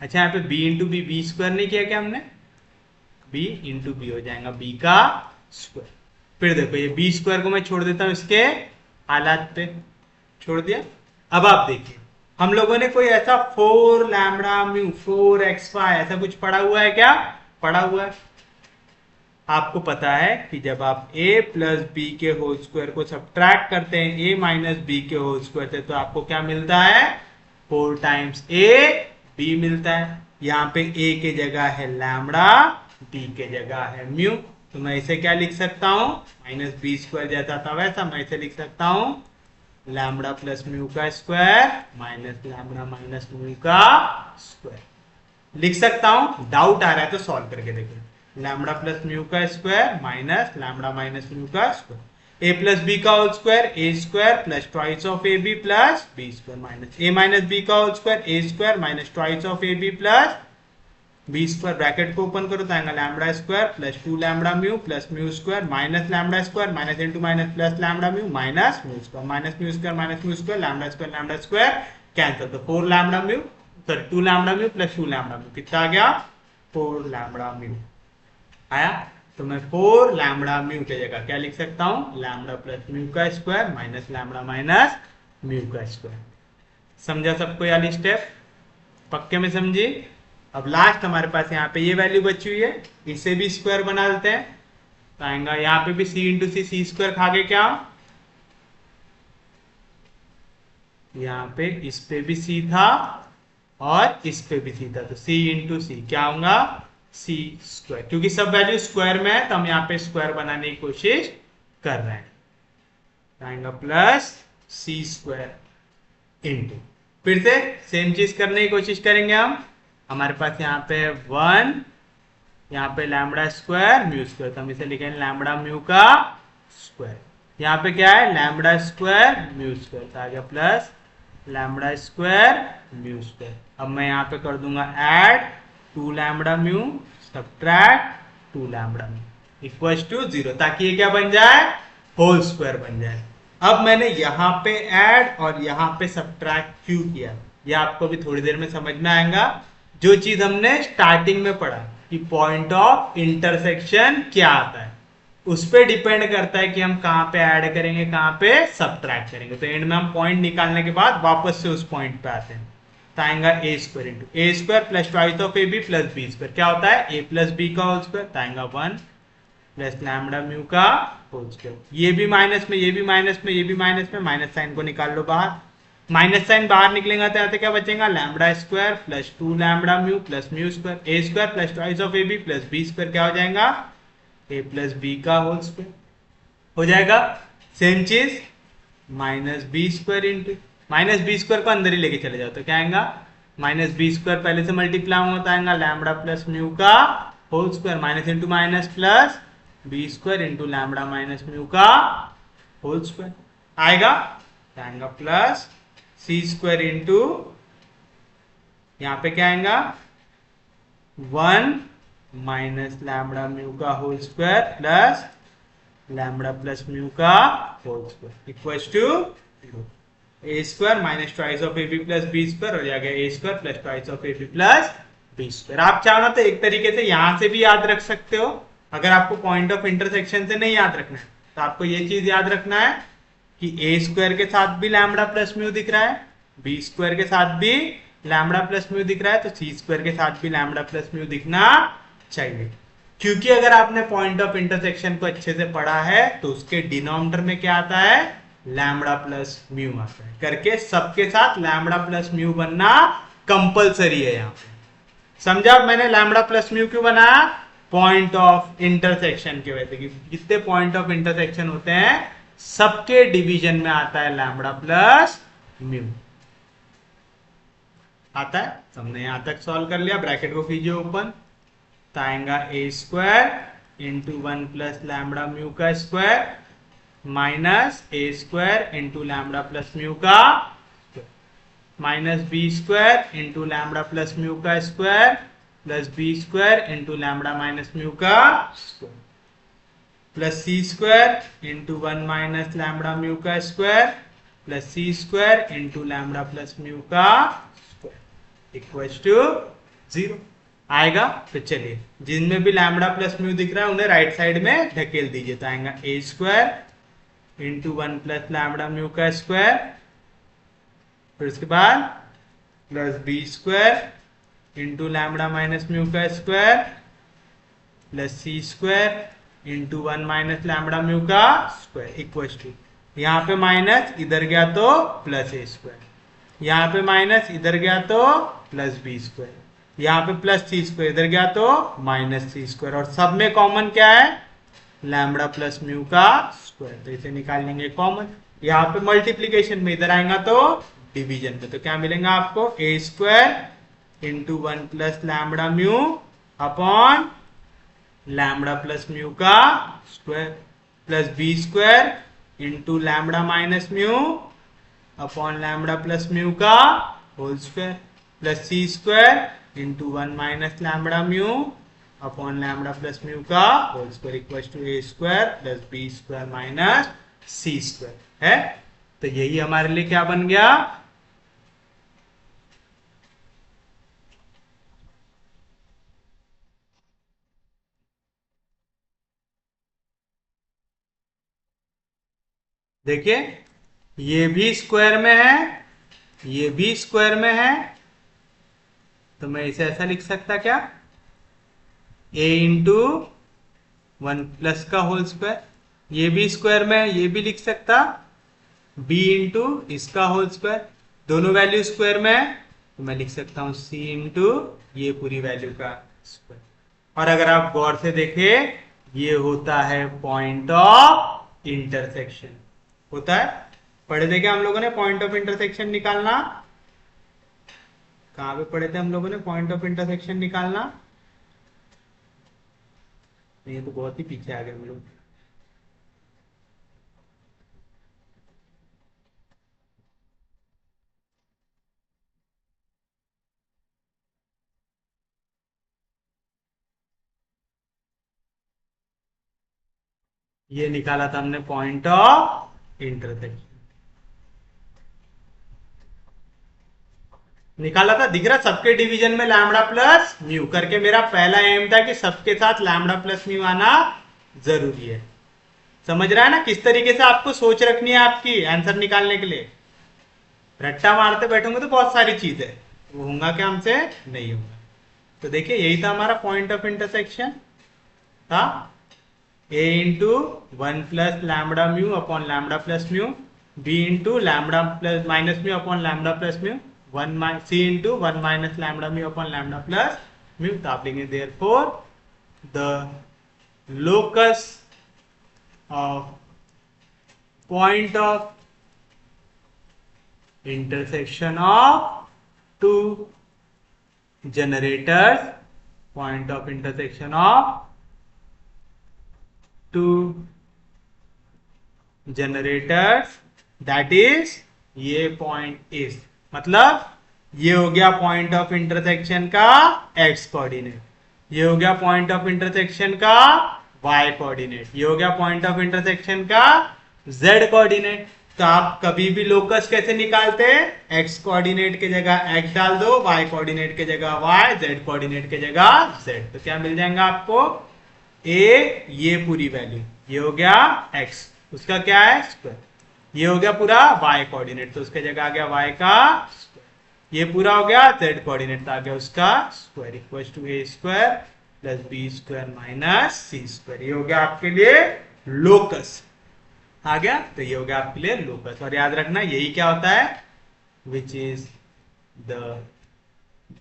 अच्छा यहाँ पे b इंटू बी स्क्वायर नहीं किया क्या हमने, b इंटू बी हो जाएगा b का स्क्वायर। फिर देखो ये b स्क्वायर को मैं छोड़ देता हूँ इसके हालात पे, छोड़ दिया। अब आप देखिए हम लोगों ने कोई ऐसा 4 लैम्बडा म्यू 4xy ऐसा कुछ पढ़ा हुआ है क्या, पढ़ा हुआ है। आपको पता है कि जब आप a प्लस बी के होल स्क्वायर को सब्ट्रैक्ट करते हैं a माइनस बी के होल स्क्वायर से, तो आपको क्या मिलता है 4 टाइम्स a b मिलता है। यहाँ पे a के जगह है लैम्बडा, b के जगह है म्यू, तो मैं इसे क्या लिख सकता हूँ, माइनस बी स्क्वायर जैसा था वैसा मैं इसे लिख सकता हूँ लैम्बडा प्लस म्यू का square minus lambda minus mu का स्क्वायर। लिख सकता हूं, डाउट आ रहा है तो सॉल्व करके देखो। लैम्बडा प्लस म्यू का square minus lambda minus mu का स्क्वायर, ए प्लस बी का whole square a square plus twice of a b plus b square minus a minus b का whole square a square minus twice of a b plus b square. Bracket को open करो तो आएगा lambda square plus 2 lambda mu plus mu square minus lambda square minus into minus plus lambda mu minus mu square minus mu square lambda square cancel, तो 4 lambda mu sorry 2 lambda mu plus 2 lambda mu कितना आ गया 4 lambda mu आया। तो मैं 4 lambda mu की जगह क्या लिख सकता हूं, लैम्बडा प्लस म्यू का square minus lambda minus mu का स्क्वायर। समझा सबको वाली स्टेप, पक्के में समझी। अब लास्ट हमारे पास यहाँ पे ये वैल्यू बची हुई है, इसे भी स्क्वायर बना देते हैं तो आएगा यहाँ पे भी सी इंटू सी स्क्वायर खा गए क्या, यहाँ पे इस पे भी सी था और इस पे भी सी था, तो सी इंटू सी क्या होगा सी स्क्वायर, क्योंकि सब वैल्यू स्क्वायर में है तो हम यहाँ पे स्क्वायर बनाने की कोशिश कर रहे हैं। आएगा प्लस सी स्क्वायर इंटू, फिर से सेम चीज करने की कोशिश करेंगे हम। हमारे पास यहाँ पे 1, यहाँ पे लैम्बडा स्क्वायर म्यू स्क्वायर, तो हम इसे लिखेंगे लैम्बडा म्यू का स्क्वायर। यहाँ पे क्या है लैम्बडा स्क्वायर म्यू स्क्वायर, तो आ गया plus lambda square mu square. अब मैं यहाँ पे कर दूंगा add 2 lambda mu subtract 2 lambda mu equal to 0, ताकि ये क्या बन जाए होल स्क्वायर बन जाए। अब मैंने यहाँ पे ऐड और यहाँ पे सब्ट्रैक्ट क्यों किया, ये आपको भी थोड़ी देर में समझ में आएगा। जो चीज हमने स्टार्टिंग में पढ़ा कि पॉइंट ऑफ इंटरसेक्शन क्या आता है, उस पे डिपेंड करता है कि हम कहाँ पे ऐड करेंगे कहाँ पे सब्ट्रैक्ट करेंगे। तो एंड में हम पॉइंट निकालने के बाद वापस से उस पॉइंट पे आते हैं, तो आएगा a square into a square plus twice of a b plus b square, क्या होता है ए प्लस बी का होल स्क्वायर, तो आएगा 1 प्लस लैम्बडा म्यू का होल स्क्वायर। ये भी माइनस में ये भी माइनस में ये भी माइनस में, माइनस साइन को निकाल लो बाहर, माइनस साइन बाहर निकलेगा तो यहाँ पे क्या बचेगा lambda square plus 2 lambda mu plus mu square a square plus twice of a b plus b square, क्या हो जाएगा ए प्लस बी का होल स्क्वायर हो जाएगा। सेम चीज minus b square into minus b square को अंदर ही लेके चले जाओ तो क्या आएगा माइनस बी स्क्वायर पहले से मल्टीप्लाई होता आएगा लैम्बडा प्लस म्यू का whole square minus into minus plus b square into lambda minus mu का होल स्क्वायर आएगा प्लस सी स्क्वायर इंटू यहाँ पे क्या आएगा 1 माइनस लैम्बडा म्यू का whole square plus lambda plus mu का whole square equal to 0। A square minus twice of a b plus b square हो जाएगा a square plus twice of a b plus b square. आप चाहो तो एक तरीके से यहां से भी याद रख सकते हो, अगर आपको पॉइंट ऑफ इंटरसेक्शन से नहीं याद रखना है तो आपको ये चीज याद रखना है कि ए स्क्वायर के साथ भी लैम्बडा प्लस म्यू दिख रहा है, बी स्क्वायर के साथ भी लैम्बडा प्लस म्यू दिख रहा है, तो सी स्क्वायर के साथ भी लैम्बडा प्लस म्यू दिखना चाहिए। क्योंकि अगर आपने पॉइंट ऑफ इंटरसेक्शन को अच्छे से पढ़ा है तो उसके डिनोमिनेटर में क्या आता है लैम्बडा प्लस म्यू आता है, करके सबके साथ लैम्बडा प्लस म्यू बनना कंपलसरी है यहाँ पे। समझा मैंने लैम्बडा प्लस म्यू क्यों बनाया, पॉइंट ऑफ इंटरसेक्शन की वजह से कि जितने पॉइंट ऑफ इंटरसेक्शन होते हैं सबके डिवीजन में आता है लैम्बडा प्लस म्यू आता है। तो हमने यहां तक सॉल्व कर लिया, ब्रैकेट को कीजिए ओपन, तो आएगा a square into 1 plus lambda mu का square minus a square into lambda plus mu का minus b square into lambda plus mu का square plus b square into lambda minus mu का square plus c square into 1 minus lambda mu का square plus c square into lambda plus mu का square equal to 0 आएगा। तो चलिए जिनमें भी lambda plus mu दिख रहा है उन्हें राइट साइड में ढकेल दीजिए, तो आएगा a square into 1 plus lambda mu का स्क्वायर, फिर उसके बाद plus b square into lambda minus mu का square plus c square into 1 minus lambda mu का स्क्वायर इक्वल टू, यहाँ पे माइनस इधर गया तो प्लस ए स्क्वायर, यहाँ पे माइनस इधर गया तो प्लस बी स्क्वायर, यहाँ पे प्लस सी स्क्वायर इधर गया तो माइनस सी स्क्वायर, और सब में कॉमन क्या है लैम्बडा प्लस म्यू का स्क्वायर, तो इसे निकाल लेंगे कॉमन यहाँ पे मल्टीप्लीकेशन में, इधर आएगा तो डिवीजन में। तो क्या मिलेगा आपको, a square into 1 plus lambda mu upon lambda plus mu का square plus b square into lambda minus mu upon lambda plus mu का whole square plus c square into 1 minus lambda mu upon lambda plus mu का whole square equal to a square plus b square minus c square है। तो यही हमारे लिए क्या बन गया, देखिए ये भी स्क्वायर में है, ये भी स्क्वायर में है, तो मैं इसे ऐसा लिख सकता क्या, a इंटू 1 प्लस का होल स्क्वायर, ये भी स्क्वायर में है, ये भी लिख सकता b इंटू इसका होल स्क्वायर, दोनों वैल्यू स्क्वायर में है, तो मैं लिख सकता हूं c इंटू ये पूरी वैल्यू का स्क्वायर। और अगर आप गौर से देखें, ये होता है पॉइंट ऑफ इंटरसेक्शन, होता है, पढ़े थे क्या हम लोगों ने पॉइंट ऑफ इंटरसेक्शन निकालना, कहां पे पढ़े थे हम लोगों ने पॉइंट ऑफ इंटरसेक्शन निकालना, ये तो बहुत ही पीछे आ गए हम लोग। ये निकाला था हमने पॉइंट ऑफ इंटरसेक्शन, निकाला था, दिख रहा सबके डिवीजन में लैम्बडा प्लस म्यू करके, मेरा पहला एम था कि सबके साथ लैम्बडा प्लस म्यू आना जरूरी है। समझ रहा है ना किस तरीके से आपको सोच रखनी है आपकी आंसर निकालने के लिए। रट्टा मारते बैठोगे तो बहुत सारी चीज है, वो होगा क्या हमसे, नहीं होगा। तो देखिए यही था हमारा पॉइंट ऑफ इंटरसेक्शन था, a into 1 plus lambda mu upon lambda plus mu, b into lambda plus minus mu upon lambda plus mu, c into 1 minus lambda mu upon lambda plus mu. तो आप लिखेंगे therefore the locus of point of intersection of two generators, point of intersection of two generators, that is ये point is, मतलब ये हो गया point of intersection का x coordinate, ये हो गया पॉइंट ऑफ इंटरसेक्शन का वाई कोऑर्डिनेट, ये हो गया पॉइंट ऑफ इंटरसेक्शन का जेड कोऑर्डिनेट। तो आप कभी भी लोकस कैसे निकालते हैं, एक्स कोऑर्डिनेट के जगह एक्स डाल दो, वाई कोऑर्डिनेट के जगह वाई, जेड कोऑर्डिनेट के जगह जेड, तो क्या मिल जाएगा आपको, ए ये पूरी वैल्यू, ये हो गया एक्स, उसका क्या है स्क्वायर, ये हो गया पूरा वाई कोऑर्डिनेट, तो उसके जगह आ गया वाई का स्क्वायर, ये पूरा हो गया जेड कोऑर्डिनेट, आ गया उसका square equal to a square plus b square minus c square. ये हो गया आपके लिए लोकस, आ गया, तो ये हो गया आपके लिए लोकस। और याद रखना यही क्या होता है, which is the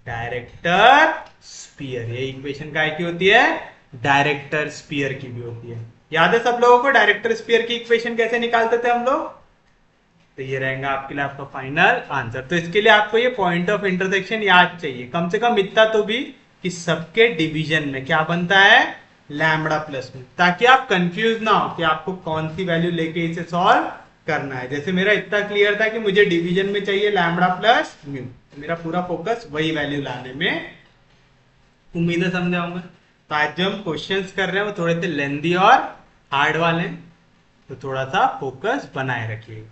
director sphere, ये इक्वेशन काय की होती है, डायरेक्टर स्पीयर की भी होती है। याद है सब लोगों को डायरेक्टर स्पीयर की इक्वेशन कैसे निकालते थे हम लोग, तो ये रहेगा आपके लिए आपका फाइनल आंसर। तो इसके लिए आपको ये पॉइंट ऑफ इंटरसेक्शन याद चाहिए, कम से कम इतना तो भी कि सबके डिवीजन में क्या बनता है, लैम्बडा प्लस में, ताकि आप कंफ्यूज ना हो कि आपको कौन सी वैल्यू लेके इसे सॉल्व करना है। जैसे मेरा इतना क्लियर था कि मुझे डिवीजन में चाहिए लैम्बडा प्लस म्यू, तो मेरा पूरा फोकस वही वैल्यू लाने में, उम्मीद है समझे होंगे। तो आज जो हम क्वेश्चंस कर रहे हैं वो थोड़े से लेंदी और हार्ड वाले हैं, तो थोड़ा सा फोकस बनाए रखिएगा।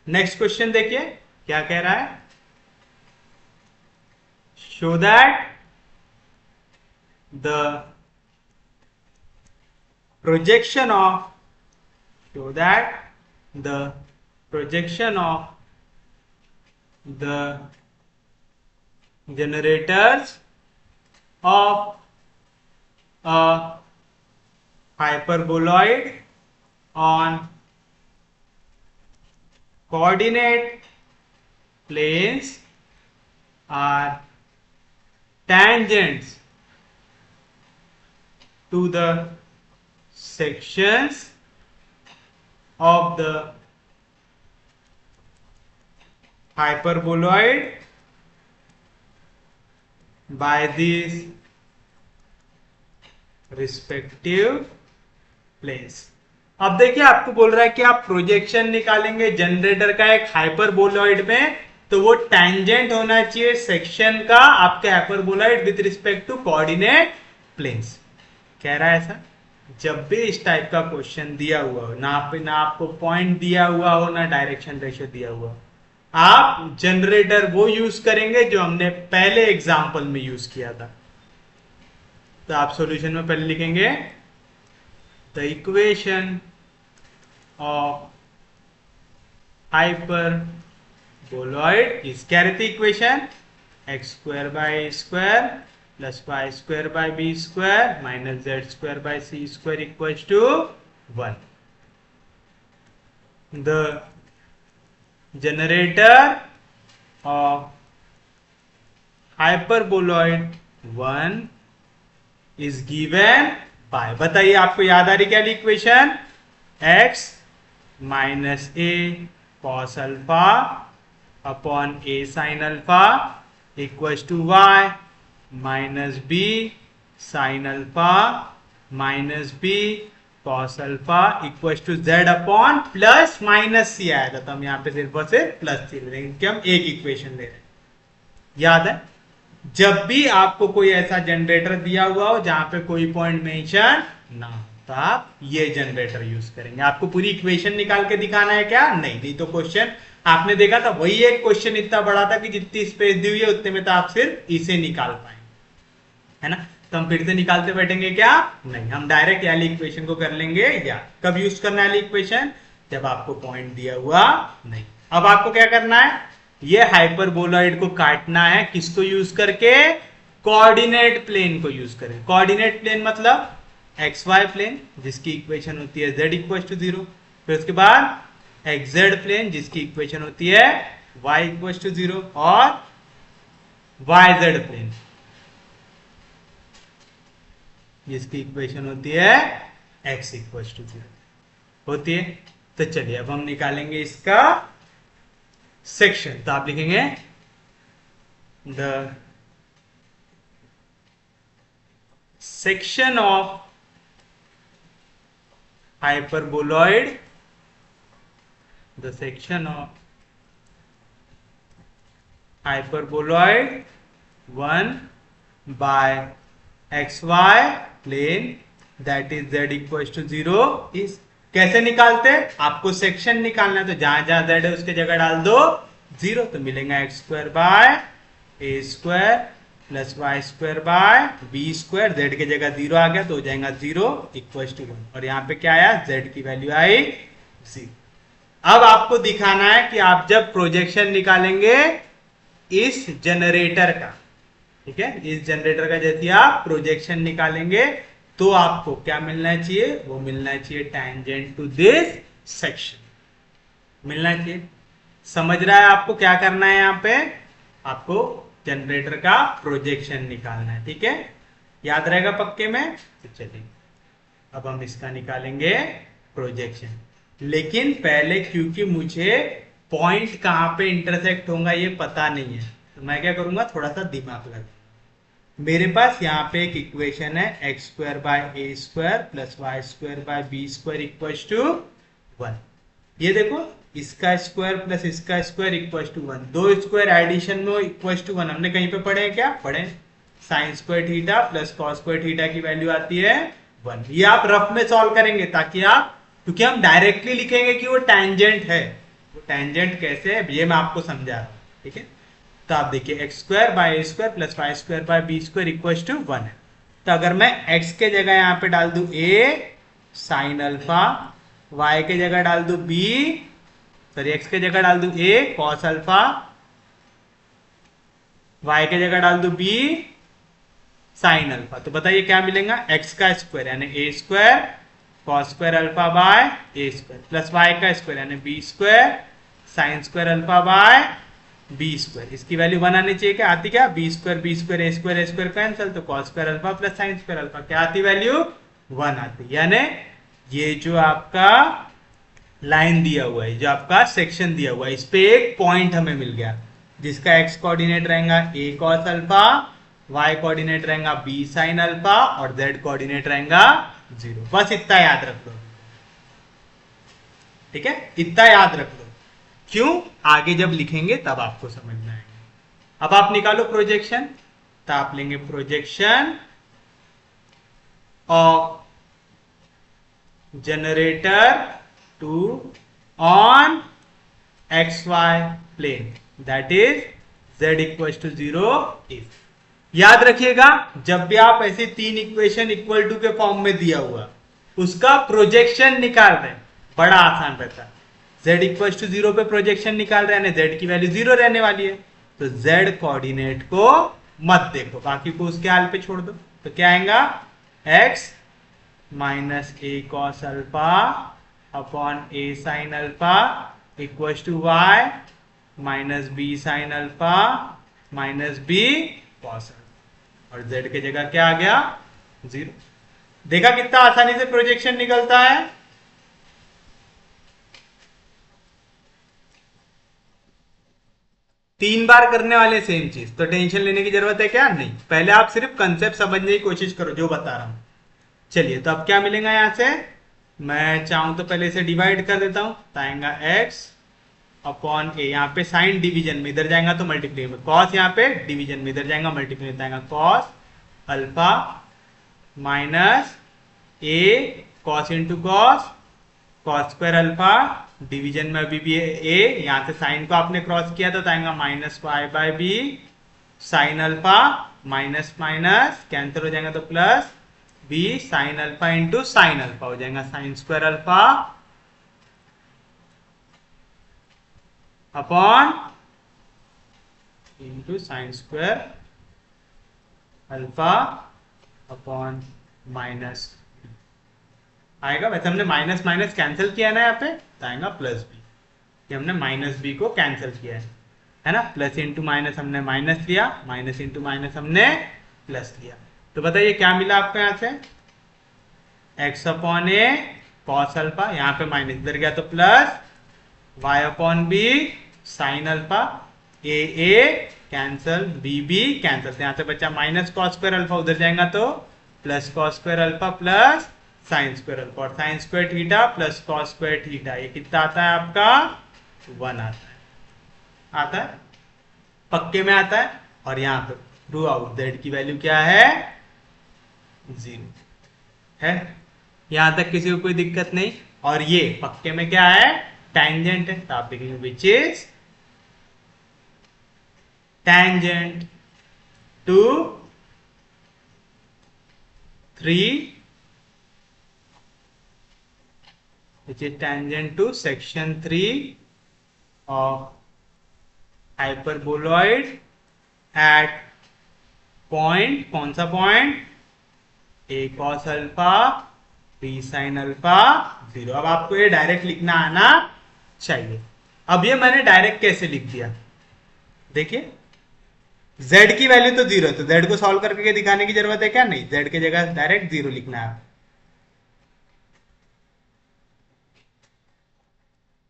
नेक्स्ट क्वेश्चन देखिए क्या कह रहा है, show that the projection of, show that the projection of the generators of a hyperboloid on coordinate planes are tangents to the sections of the hyperboloid by these respective planes। अब देखिए आपको बोल रहा है कि आप प्रोजेक्शन निकालेंगे generator का एक हाइपरबोलॉइड में, तो वो टेंजेंट होना चाहिए सेक्शन का आपके hyperboloid with respect to coordinate planes. कह रहा है ऐसा जब भी इस टाइप का क्वेश्चन दिया हुआ हो, ना आपको पॉइंट दिया हुआ हो ना डायरेक्शन रेशियो दिया हुआ हो, आप जनरेटर वो यूज करेंगे जो हमने पहले एग्जांपल में यूज किया था। तो आप सॉल्यूशन में पहले लिखेंगे the equation of hyperboloid is, क्या रहती equation, x square by square plus y square by b square minus z square by c square equal to 1। The generator of hyperboloid 1 is given by, बताइए आपको याद आ रही क्या equation, x minus a cos alpha upon a sine alpha equal to y minus b sine alpha minus b cos alpha equal to z upon plus minus सी आया था, तो हम यहाँ पे सिर्फ और सिर्फ प्लस सी ले रहे हैं, हम एक इक्वेशन ले रहे हैं। याद है जब भी आपको कोई ऐसा जनरेटर दिया हुआ हो जहां पे कोई पॉइंट मेंशन ना हो, तो आप ये जनरेटर यूज करेंगे। आपको पूरी इक्वेशन निकाल के दिखाना है क्या, नहीं तो क्वेश्चन आपने देखा था वही एक क्वेश्चन इतना बड़ा था कि जितनी स्पेस दी हुई है उतने में तो आप सिर्फ इसे निकाल पाएंगे, है ना। तो हम फिर से निकालते बैठेंगे क्या, नहीं, हम डायरेक्ट वाली इक्वेशन को कर लेंगे। या कब यूज करना है इक्वेशन, जब आपको पॉइंट दिया हुआ नहीं। अब आपको क्या करना है, ये हाइपरबोलॉइड को काटना है, किसको यूज करके, कोऑर्डिनेट प्लेन को यूज करें। कोऑर्डिनेट प्लेन मतलब एक्स वाई प्लेन जिसकी इक्वेशन होती है z इक्वल टू 0, फिर उसके बाद एक्स जेड प्लेन जिसकी इक्वेशन होती है y इक्वल टू 0, और वाई जेड प्लेन जिसकी इक्वेशन होती है x इक्वल टू 0 होती है। तो चलिए अब हम निकालेंगे इसका सेक्शन। तो आप लिखेंगे the section of hyperboloid, the section of hyperboloid 1 by xy plane that is z equals to 0 is, कैसे निकालते हैं, आपको सेक्शन निकालना है तो जहां जहां z है उसके जगह डाल दो 0, तो मिलेगा x square by a square plus y square by b square, z की जगह 0 आ गया तो हो जाएगा 0 इक्वल टू 1, और यहाँ पे क्या आया, जेड की वैल्यू आई 0। अब आपको दिखाना है कि आप जब प्रोजेक्शन निकालेंगे इस जनरेटर का, ठीक है, इस जनरेटर का जैसे आप प्रोजेक्शन निकालेंगे तो आपको क्या मिलना चाहिए, वो मिलना चाहिए टेंजेंट टू दिस सेक्शन मिलना चाहिए। समझ रहा है आपको क्या करना है, यहाँ पे आपको जनरेटर का प्रोजेक्शन निकालना है, ठीक है, याद रहेगा पक्के में। तो चलिए अब हम इसका निकालेंगे प्रोजेक्शन, लेकिन पहले क्योंकि मुझे पॉइंट कहां पे इंटरसेक्ट होगा ये पता नहीं है, तो मैं क्या करूंगा, थोड़ा सा दिमाग लगा। मेरे पास यहाँ पे एक इक्वेशन है x square by a square plus y square by b square equal to 1। ये देखो इसका स्क्वायर प्लस इसका स्क्वायर इक्वल टू 1, दो स्क्वायर एडिशन में इक्वल टू 1 हमने कहीं पे पढ़े हैं क्या, पढ़े, sine square theta plus cos square theta की वैल्यू आती है 1। ये आप रफ में सॉल्व करेंगे ताकि आप, क्योंकि हम डायरेक्टली लिखेंगे कि वो टेंजेंट है, वो टेंजेंट कैसे है ये मैं आपको समझा रहा हूँ, ठीक है। तो आप देखिए x square by a square plus y square by b square equal to 1 है। तो अगर मैं एक्स के जगह यहाँ पे डाल दूं ए साइन अल्फा, वाई के जगह डाल दूं बी, सॉरी एक्स के जगह डाल दूं ए कॉस अल्फा, वाई के जगह डाल दूं बी साइन अल्फा, तो बताइए क्या मिलेगा, एक्स का स्क्वायर यानी a square cos square alpha by a square plus y का स्क्वायर यानी b square sine square alpha by b square, इसकी वैल्यू 1 आनी चाहिए, क्या आती, क्या b square a square cancel, तो cos square alpha plus sine square alpha क्या आती वैल्यू 1 आती। यानी ये जो आपका लाइन दिया हुआ है, जो आपका सेक्शन दिया हुआ है, इस पे एक पॉइंट हमें मिल गया जिसका एक्स कोऑर्डिनेट रहेगा ए कॉस अल्फा, वाई कोऑर्डिनेट रहेगा बी साइन अल्फा और जेड कोऑर्डिनेट रहेगा 0। बस इतना याद रख लो, ठीक है, इतना याद रख लो। क्यों? आगे जब लिखेंगे तब आपको समझ में आएगा। अब आप निकालो प्रोजेक्शन, तो आप लेंगे projection of generator two on XY plane, that is Z equal to 0 if. याद रखिएगा, जब भी आप ऐसे तीन इक्वेशन इक्वल टू के फॉर्म में दिया हुआ उसका प्रोजेक्शन निकाल रहे हैं, बड़ा आसान रहता है। Z इक्वल टू 0 पे प्रोजेक्शन निकाल रहे हैं, Z की वैल्यू 0 रहने वाली है, तो Z कोऑर्डिनेट को मत देखो, बाकी को उसके हाल पे छोड़ दो। तो क्या आएगा, x minus a cos alpha upon a sine alpha equal to y minus b sine alpha minus b cos alpha, और z के जगह क्या आ गया, 0। देखा कितना आसानी से प्रोजेक्शन निकलता है। तीन बार करने वाले सेम चीज, तो टेंशन लेने की जरूरत है क्या? नहीं, पहले आप सिर्फ कंसेप्ट समझने की कोशिश करो जो बता रहा हूं। चलिए, तो अब क्या मिलेगा यहां से, मैं चाहूं तो पहले इसे डिवाइड कर देता हूं, तो आएगा x अपॉन ए, यहाँ पे साइन डिवीजन में इधर जाएगा तो मल्टीप्लाई में, कॉस यहाँ पे डिवीजन में इधर जाएगा मल्टीप्लाई में, आएगा cos alpha minus a cos into cos, cos square alpha division में अभी भी ए, यहाँ से साइन को आपने क्रॉस किया था, तो आएगा minus y by b sine alpha, minus minus cancel हो जाएगा तो plus b sine alpha into sine alpha हो जाएगा sine square alpha upon into sine square alpha upon minus आएगा। वैसे हमने माइनस माइनस कैंसिल किया ना यहाँ पे, तो आएगा प्लस बी, ये हमने माइनस बी को कैंसिल किया है ना, प्लस इंटू माइनस हमने माइनस लिया, माइनस इंटू माइनस हमने प्लस लिया। तो बताइए क्या मिला आपको यहाँ से, x upon a cos alpha, यहाँ पे माइनस इधर गया तो plus y upon b sine alpha, a cancel b cancel, यहाँ से बचा माइनस कॉस स्क्वायर अल्फा, उधर जाएगा तो plus cos square alpha plus sine square alpha, और sine square theta plus cos square theta, ये कितना आता है आपका, 1 आता है, पक्के में आता है। और यहाँ पे थ्रू आउट z की वैल्यू क्या है, 0 है, यहां तक किसी को कोई दिक्कत नहीं। और ये पक्के में क्या है, टैंजेंट है, तो आप देखेंगे which is tangent to 3, which is tangent to section 3 of hyperboloid at point, कौन सा point, a cos alpha b sin alpha 0। अब आपको ये डायरेक्ट लिखना आना चाहिए। अब ये मैंने डायरेक्ट कैसे लिख दिया, देखिए z की वैल्यू तो 0 है, तो z को सॉल्व करके दिखाने की जरूरत है क्या, नहीं, z की जगह डायरेक्ट 0 लिखना है।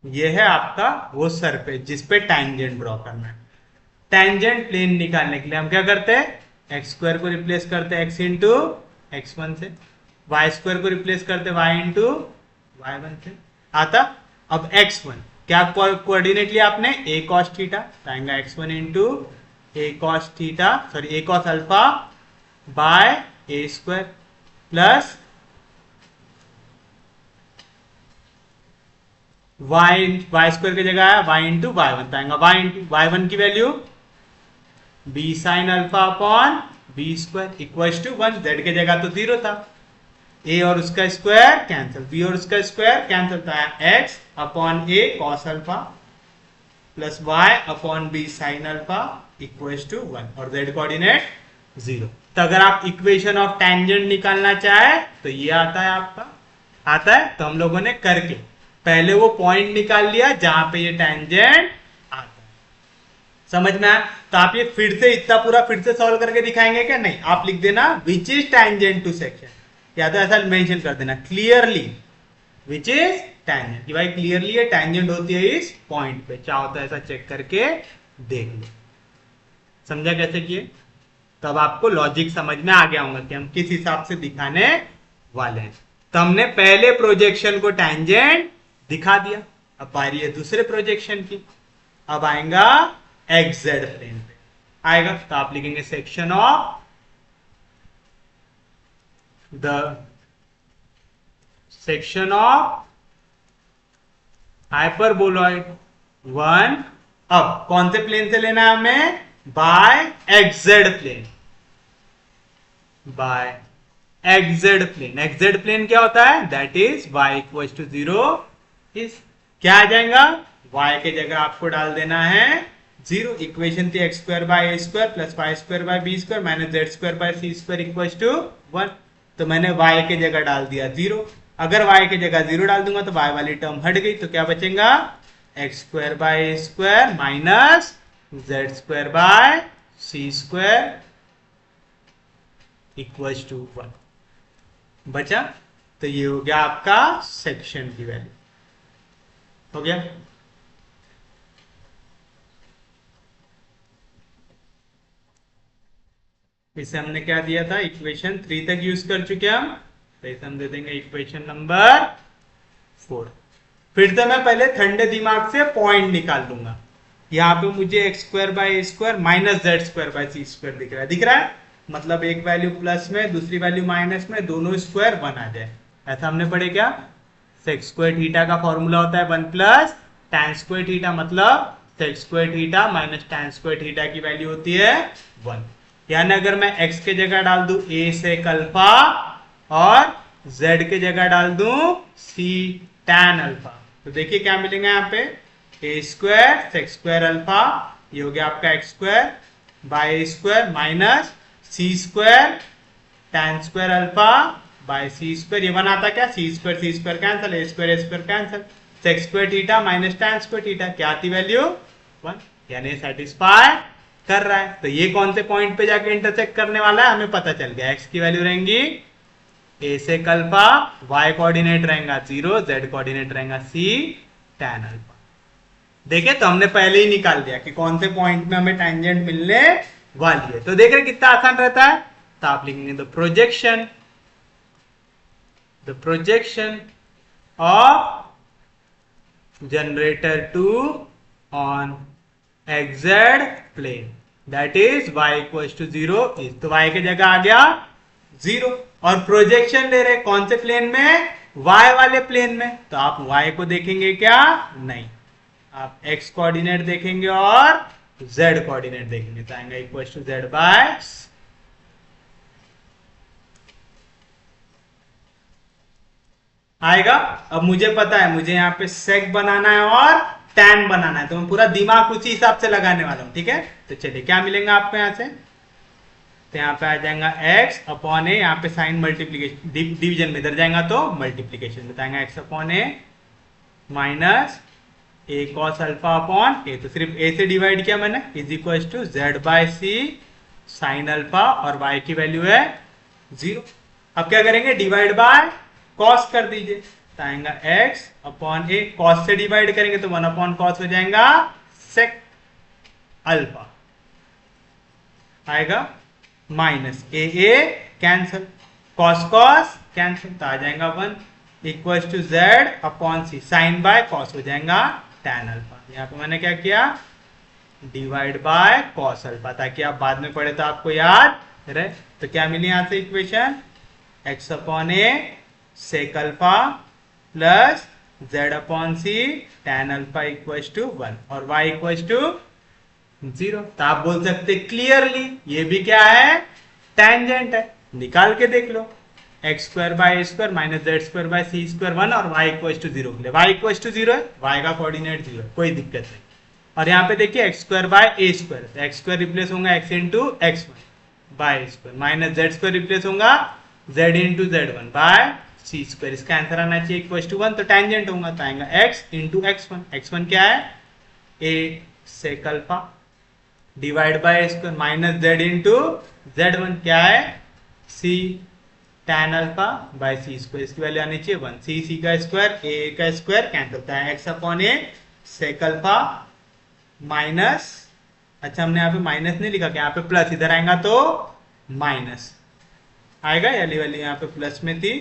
ये है आपका वो सरफेस जिस पे टैंजेंट ड्रॉ करना है। टैंजेंट प्लेन निकालने के लिए हम क्या करते हैं, एक्स स्क्वायर को रिप्लेस करते हैं x इंटू x1 से, वाई स्क्वायर को रिप्लेस करते हैं y इंटू y1 से, आता। अब x1 क्या कोऑर्डिनेट लिया आपने, a cos थीटा, आएगा x1 into a cos theta, sorry a cos alpha by a square plus y square की जगह है y इंटू y1, आएगा y इंटू y1 की value b sine alpha upon b square equal to 1, z की जगह तो 0 था, a और उसका स्क्वायर कैंसिल, b और उसका स्क्वायर कैंसिल था, x upon a cos alpha plus y upon b sine alpha equal to 1, और z कोऑर्डिनेट 0। तो अगर आप इक्वेशन ऑफ टैंजेंट निकालना चाहे तो ये आता है आपका, आता है। तो हम लोगों ने करके पहले वो पॉइंट निकाल लिया जहां पे ये टैंजेंट आता है, समझ में आया। तो आप ये फिर से इतना पूरा फिर से सॉल्व करके दिखाएंगे क्या, नहीं, आप लिख देना which is tangent to section, या तो ऐसा मेंशन कर देना क्लियरली विच इज टेंजेंट, कि भाई क्लियरली ये टेंजेंट होती है इस पॉइंट पे, चाहो तो ऐसा चेक करके देख लो। समझा कैसे किए? तब आपको लॉजिक समझ में आ गया होगा कि हम किस हिसाब से दिखाने वाले हैं। तो हमने पहले प्रोजेक्शन को टेंजेंट दिखा दिया, अब बारी है दूसरे प्रोजेक्शन की। अब आएगा एक्स-जेड प्लेन पे आएगा, तो आप लिखेंगे सेक्शन ऑफ हाइपरबोलॉइड 1। अब कौन से प्लेन से लेना है हमें? By x z plane, by x z plane. X z plane क्या होता है? That is y equal to 0 is क्या आ जाएगा? y के जगह आपको डाल देना है 0। इक्वेशन थी x square by a square plus y square by b square minus z square by c square equal to 1। तो मैंने y के जगह डाल दिया 0। अगर y के jगह 0 डाल दूंगा तो y वाली टर्म हट गई, तो क्या बचेगा? X square by a square minus z square by c square equal to 1 बचा। तो ये हो गया आपका सेक्शन की वैल्यू, हो गया। इसे हमने क्या दिया था? इक्वेशन 3 तक यूज कर चुके हम, तो इसे हम दे देंगे इक्वेशन नंबर 4। फिर से मैं पहले ठंडे दिमाग से पॉइंट निकाल लूंगा। यहाँ पे मुझे x square by a square minus z square by c square दिख रहा है, दिख रहा है? मतलब एक वैल्यू प्लस में दूसरी वैल्यू माइनस में, दोनों स्क्वायर 1 आ जाए, ऐसा हमने पढ़े क्या? सेक स्क्वायर थीटा का फॉर्मूला होता है 1 प्लस tan स्क्वायर थीटा, मतलब sec square theta minus tan square theta की वैल्यू होती है 1। यानी अगर मैं x के जगह डाल दूं a सेक अल्फा और z के जगह डाल दूं c tan अल्फा, तो देखिए क्या मिलेगा यहाँ पे? a square sec square alpha, ये हो गया आपका x square by a square minus c square tan square alpha by c square. ये बनाता क्या? C square cancel, a square cancel, sec square theta minus tan square theta, क्या आती value? 1। यानी सेटिस्फाई कर रहा है। तो ये कौन से पॉइंट पे जाके इंटरसेक्ट करने वाला है हमें पता चल गया। x की वैल्यू रहेंगी a से अल्फा, y कोऑर्डिनेट रहेगा 0, z कोऑर्डिनेट रहेगा c tan अल्फा। देखे तो हमने पहले ही निकाल दिया कि कौन से पॉइंट में हमें टेंजेंट मिलने वाली है। तो देख रहे कितना आसान रहता है। तो आप लिखेंगे the projection of generator 2 on xz plane that is y equal to 0 is, तो y के जगह आ गया 0 और प्रोजेक्शन ले रहे कौन से प्लेन में? y वाले प्लेन में। तो आप y को देखेंगे क्या? नहीं, आप x कोऑर्डिनेट देखेंगे और z कोऑर्डिनेट देखेंगे, तो आएगा इक्वल टू z बाय आएगा। अब मुझे पता है मुझे यहाँ पे सेक बनाना है और टैन बनाना है, तो मैं पूरा दिमाग उसी हिसाब से लगाने वाला हूं, ठीक है? तो चलिए क्या मिलेगा आपको यहाँ से? तो यहाँ पे आ जाएगा x अपॉन ए, यहाँ पे साइन मल्टीप्लीकेशन डिवीजन में इधर जाएगा तो मल्टीप्लीकेशन में आएगा x upon a minus a cos alpha upon a, तो सिर्फ a से डिवाइड किया मैंने, is equal to z by c sine alpha और y की वैल्यू है 0। अब क्या करेंगे? डिवाइड बाय कॉस कर दीजिए, तो आएगा x अपॉन ए, कॉस से डिवाइड करेंगे तो 1 अपॉन कॉस हो जाएगा सेक अल्फा, आएगा minus a cancel, cos cos cancel, तो आ जाएगा 1 equal to z upon c sine by cos हो जाएगा tan अल्फा। यहाँ पे मैंने क्या किया? डिवाइड बाय कॉस अल्फा, ताकि आप बाद में पढ़े तो आपको याद रहे। तो क्या मिली यहाँ से equation? x upon a sec alpha plus z upon c tan alpha equal to 1 और y इक्वल टू 0। तो आप बोल सकते क्लियरली ये भी क्या है? टेंजेंट है। निकाल के देख लो, x square by a square minus z square by c square 1 और y इक्वल टू 0 के लिए y इक्वल टू 0 है, y का कोऑर्डिनेट 0 है, कोई दिक्कत नहीं। और यहाँ पे देखिए x square by a square, तो एक्स स्क्वायर रिप्लेस होगा x into x one by square minus z square replace होगा z into z one by c square. इसका आंसर आना चाहिए इक्वल टू 1, तो टेंजेंट होगा तो आएगा x इंटू एक्स वन क्या है? a sec alpha divide by square minus z into z one क्या है? c tan alpha by c square, इसकी वैल्यू आनी चाहिए 1, सी का स्क्वायर ए का स्क्वायर कैंसिल होता है, x upon a sec alpha minus, अच्छा हमने यहाँ पे माइनस नहीं लिखा, क्या यहाँ पे प्लस, इधर आएगा तो माइनस आएगा, वाली वैल्यू यहाँ पे प्लस में थी,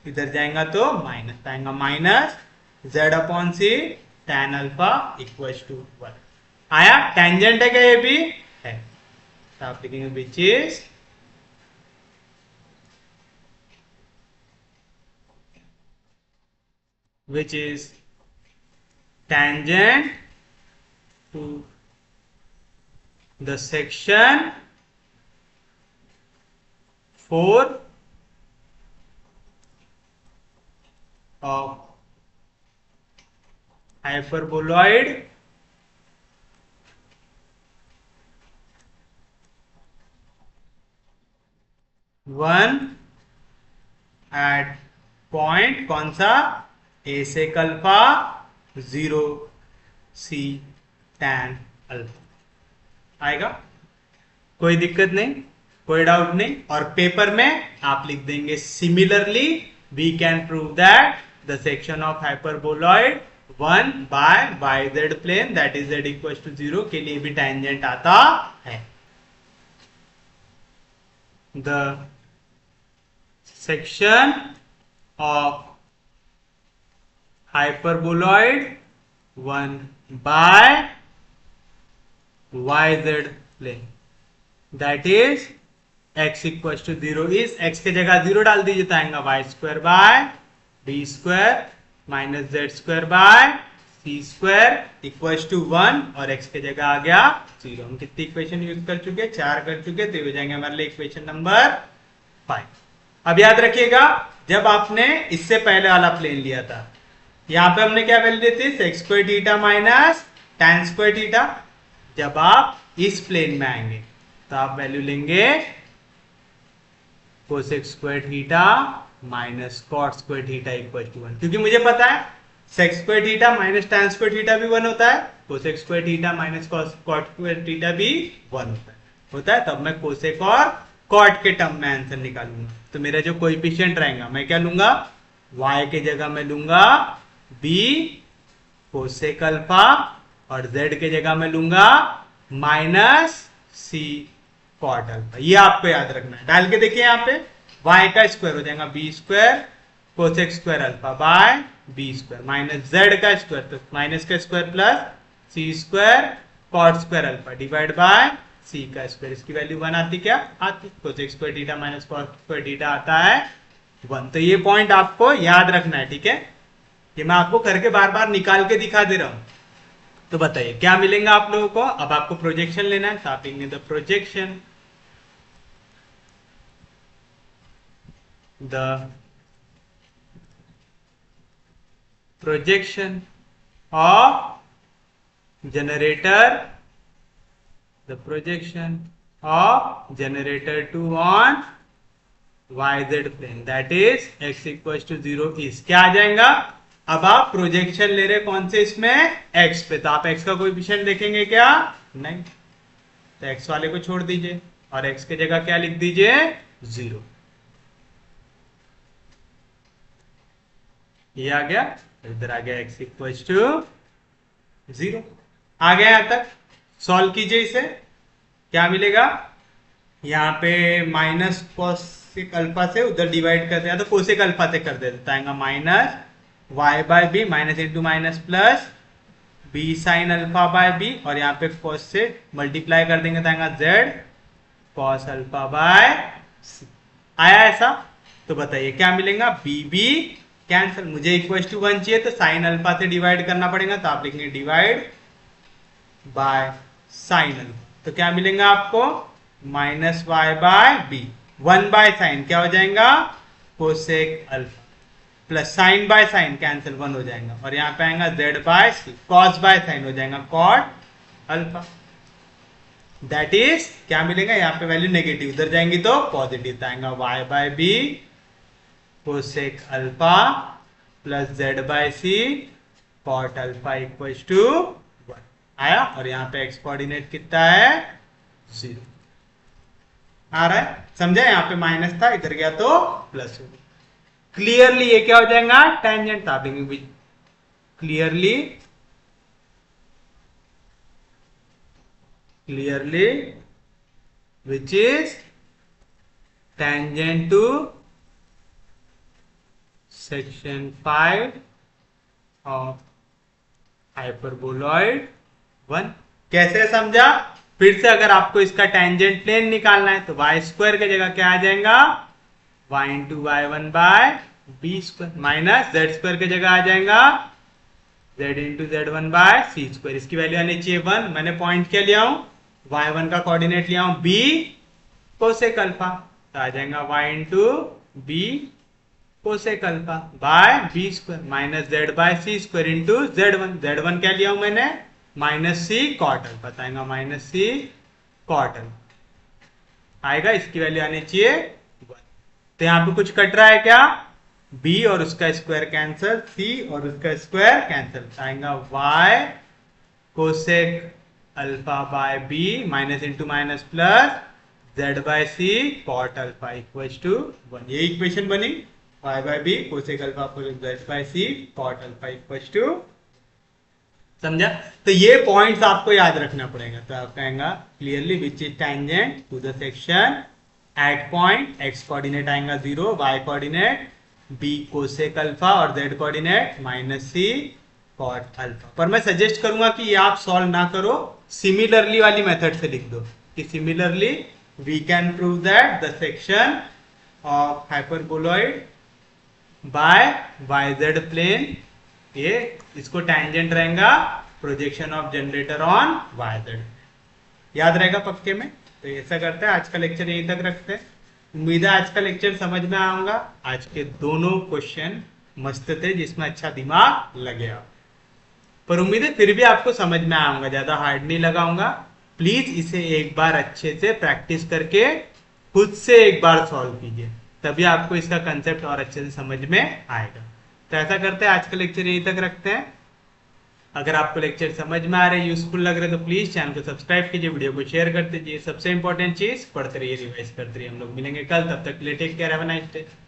इधर जाएगा तो माइनस आएगा, minus z upon c tan alpha equal to 1 आया। टेंजेंट है क्या ये भी है, तो आप लिखेंगे which is tangent to the section 4 of hyperboloid one at point कौन सा, ए से अल्फा 0 सी tan अल्फा आएगा, कोई दिक्कत नहीं, कोई डाउट नहीं। और पेपर में आप लिख देंगे similarly we can prove that the section of hyperboloid 1 by yz plane that is z equal to 0 के लिए भी टेंजेंट आता है। The section of hyperboloid 1 by yz plane that is x equal to 0 is, x के जगह 0 डाल दीजिए तो आएगा y square by b square minus z square by c square equal to 1 और x के जगह आ गया 0। हम कितनी इक्वेशन यूज कर चुके, 4 कर चुके, तो हो जाएंगे हमारे लिए इक्वेशन नंबर 5। अब याद रखिएगा जब आपने इससे पहले वाला प्लेन लिया था, यहाँ पे हमने क्या वैल्यू दी थी, sex square theta minus tan square theta. जब आप इस प्लेन में आएंगे तो आप वैल्यू लेंगे cosec square theta minus cot square theta equal to 1, क्योंकि मुझे पता है sec square theta minus tan square theta भी 1 होता है, cosec square theta minus cot square theta भी 1 होता है। तब मैं कोसेक और कॉट के टर्म में आंसर निकालूंगा, तो मेरा जो कोएफिशिएंट रहेगा मैं क्या लूंगा, y के जगह मैं लूंगा b कोसेक अल्फा और z के जगह मैं लूंगा माइनस c कॉट अल्फा। ये आपको याद रखना है, डाल के देखिए यहाँ पे y का स्क्वायर हो जाएगा b square cosec square alpha by b square minus z का स्क्वायर, तो माइनस का square plus c square cot square alpha divide by c का स्क्वायर, इसकी वैल्यू 1 आती, क्या आती, cosec square theta minus cot square theta आता है 1। तो ये पॉइंट आपको याद रखना है, ठीक है, ये मैं आपको करके बार बार निकाल के दिखा दे रहा हूं। तो बताइए क्या मिलेगा आप लोगों को, अब आपको प्रोजेक्शन लेना है, तो आप लेंगे the projection, the projection of generator, the projection of generator 2 on yz plane that is x equals to 0 is, क्या आ जाएगा, अब आप प्रोजेक्शन ले रहे कौन से, इसमें x पे, तो आप x का कोएफिशिएंट देखेंगे क्या, नहीं, तो x वाले को छोड़ दीजिए और x के जगह क्या लिख दीजिए 0, ये आ गया, इधर आ गया x इक्वल्स टू 0 आ गया। यहां तक सॉल्व कीजिए, इसे क्या मिलेगा, यहाँ पे माइनस कोसेक अल्फा से उधर डिवाइड कर दिया तो कोसेक अल्फा से कर देता है minus y by b minus into minus plus b sine alpha by b, और यहाँ पे कॉस से मल्टीप्लाई कर देंगे तो आएगा z कॉस अल्फा बाय सी। आया ऐसा, तो बताइए क्या मिलेगा, बी बी कैंसिल, मुझे इक्वल टू 1 चाहिए तो साइन अल्फा से डिवाइड करना पड़ेगा, तो आप लिखेंगे डिवाइड बाय साइन अल्फा, तो क्या मिलेगा आपको minus y by b, 1 by sine क्या हो जाएगा cosec alpha plus sine by sine cancel 1 हो जाएगा, और यहाँ पे आएगा z by c, cos by sine हो जाएगा कॉट अल्फा, दैट इज क्या मिलेगा, यहाँ पे वैल्यू नेगेटिव, उधर जाएंगी तो पॉजिटिव आएगा y by b cosec alpha plus z by c cot alpha equals to 1 आया, और यहाँ पे x कोऑर्डिनेट कितना है 0। आ रहा है, समझे? यहाँ पे माइनस था, इधर गया तो प्लस हो गया। क्लियरली ये क्या हो जाएगा, टेंजेंट। आप लिखेंगे clearly, clearly which is tangent to section 5 of hyperboloid 1। कैसे समझा? फिर से अगर आपको इसका टेंजेंट प्लेन निकालना है तो वाई स्क्वायर की जगह क्या आ जाएगा, y into y one by b square, minus z square की जगह आ जाएगा z into z one by c square. इसकी वैल्यू आनी चाहिए 1। मैंने पॉइंट क्या लिया हूं, वाई वन का कोऑर्डिनेट लिया हूं बी कोसेक अल्फा, तो आ जाएगा y into b cosec alpha by b square minus z by c square into z one क्या लिया हूं मैंने, माइनस सी कॉट अल्फा, बताएंगा माइनस सी कॉट अल्फा आएगा। इसकी वैल्यू आनी चाहिए 1। तो यहाँ पे कुछ कट रहा है क्या, b और उसका स्क्वायर कैंसल, c और उसका स्क्वायर कैंसल, आएगा y cosec alpha by b minus into minus plus z by c cot alpha equals to 1। ये इक्वेशन बनी, y by b cosec alpha plus z by c cot alpha equals to, समझा? तो ये points आपको याद रखना पड़ेगा। तो आप कहेंगे clearly which is tangent to the section at point x coordinate आएगा 0, y coordinate b cosec alpha और z coordinate minus c cot alpha. पर मैं सजेस्ट करूंगा कि ये आप सॉल्व ना करो, सिमिलरली वाली मेथड से लिख दो कि similarly we can prove that the section of hyperboloid by yz plane, ये इसको टेंजेंट रहेगा projection of generator on yz। याद रहेगा पक्के में? तो ऐसा करते हैं, आज का लेक्चर यहीं तक रखते हैं। उम्मीद है आज का लेक्चर समझ में आऊंगा। आज के दोनों क्वेश्चन मस्त थे जिसमें अच्छा दिमाग लगे आप, पर उम्मीद है फिर भी आपको समझ में आऊंगा, ज्यादा हार्ड नहीं लगाऊंगा। प्लीज इसे एक बार अच्छे से प्रैक्टिस करके खुद से एक बार सॉल्व कीजिए, तभी आपको इसका कंसेप्ट और अच्छे से समझ में आएगा। तो ऐसा करते हैं, आज का लेक्चर यहीं तक रखते हैं। अगर आपको लेक्चर समझ में आ रहे, यूजफुल लग रहे, तो प्लीज चैनल को सब्सक्राइब कीजिए, वीडियो को शेयर कर दीजिए। सबसे इंपॉर्टेंट चीज, पढ़ते रहिए, रिवाइज करते रहिए। हम लोग मिलेंगे कल, तब तक के लिए take care, have a nice day.